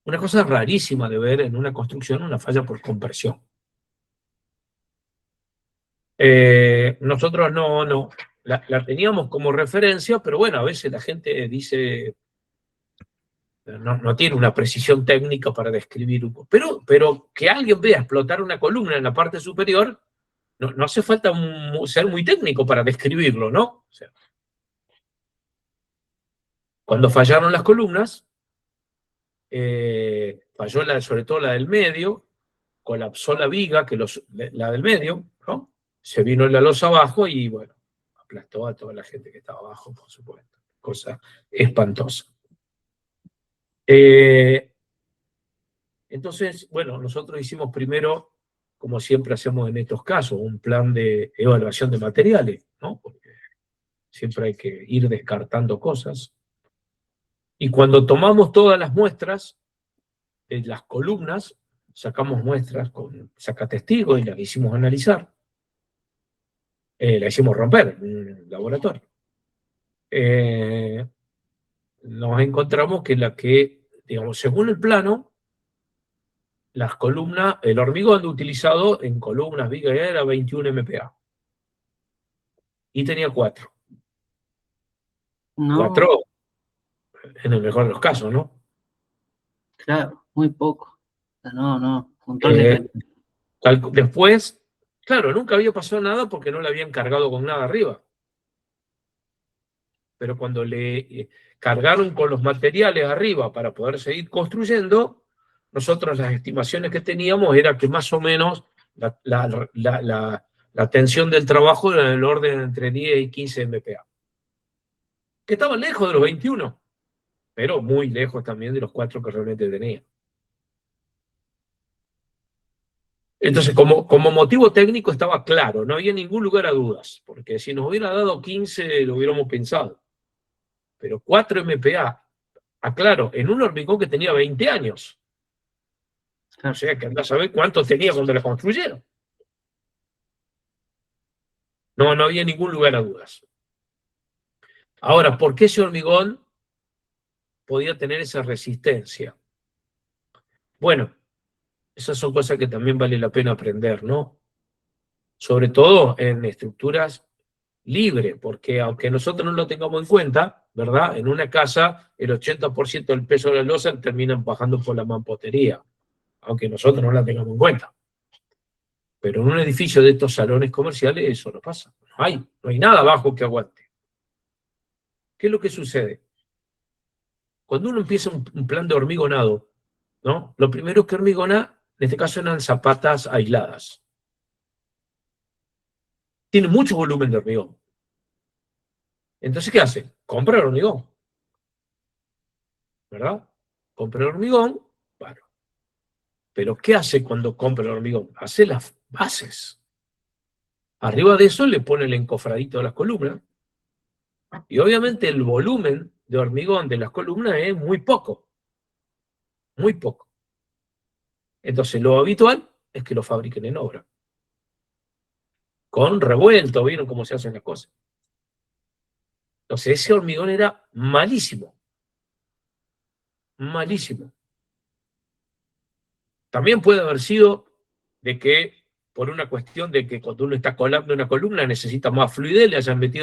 Una cosa rarísima de ver en una construcción, una falla por compresión. Nosotros no la teníamos como referencia, pero bueno, a veces la gente dice, no tiene una precisión técnica para describir, pero que alguien vea explotar una columna en la parte superior, no hace falta ser muy técnico para describirlo, ¿no? O sea, cuando fallaron las columnas, falló sobre todo la del medio, colapsó la viga, la del medio, ¿no? Se vino la losa abajo y, bueno, aplastó a toda la gente que estaba abajo, por supuesto. Cosa espantosa. Entonces, bueno, nosotros hicimos primero, como siempre hacemos en estos casos, un plan de evaluación de materiales, ¿no? Porque siempre hay que ir descartando cosas. Y cuando tomamos todas las muestras de las columnas, sacamos muestras con sacatestigos y las hicimos analizar. La hicimos romper en un laboratorio. Nos encontramos que, digamos, según el plano, las columnas, el hormigón utilizado en columnas, vigas era 21 MPa. Y tenía 4. No, 4 en el mejor de los casos, ¿no? claro, muy poco. O sea, no, control de calidad. Después, claro, nunca había pasado nada porque no le habían cargado con nada arriba. Pero cuando le cargaron con los materiales arriba para poder seguir construyendo, nosotros las estimaciones que teníamos era que más o menos la tensión del trabajo era del orden entre 10 y 15 MPa. Que estaban lejos de los 21, pero muy lejos también de los 4 que realmente tenía. Entonces, como motivo técnico estaba claro, no había ningún lugar a dudas, porque si nos hubiera dado 15 lo hubiéramos pensado. Pero 4 MPa, aclaro, en un hormigón que tenía 20 años. O sea, que andás a saber cuánto tenía cuando la construyeron. No había ningún lugar a dudas. Ahora, ¿por qué ese hormigón podía tener esa resistencia? Bueno, esas son cosas que también vale la pena aprender, ¿no? Sobre todo en estructuras libres, porque aunque nosotros no lo tengamos en cuenta, ¿verdad? En una casa, el 80% del peso de la losa termina bajando por la mampostería, aunque nosotros no la tengamos en cuenta. Pero en un edificio de estos salones comerciales eso no pasa. No hay nada abajo que aguante. ¿Qué es lo que sucede? Cuando uno empieza un plan de hormigonado, ¿no? Lo primero que hormigona En este caso eran zapatas aisladas. Tiene mucho volumen de hormigón. Entonces, ¿qué hace? Compra el hormigón. ¿Verdad? Compra el hormigón, bueno. Pero ¿qué hace cuando compra el hormigón? Hace las bases. Arriba de eso le pone el encofradito de las columnas. Y obviamente el volumen de hormigón de las columnas es muy poco. Muy poco. Entonces lo habitual es que lo fabriquen en obra. Con revuelto, ¿vieron cómo se hacen las cosas? Entonces ese hormigón era malísimo. Malísimo. También puede haber sido de que, por una cuestión de que cuando uno está colando una columna necesita más fluidez, le hayan metido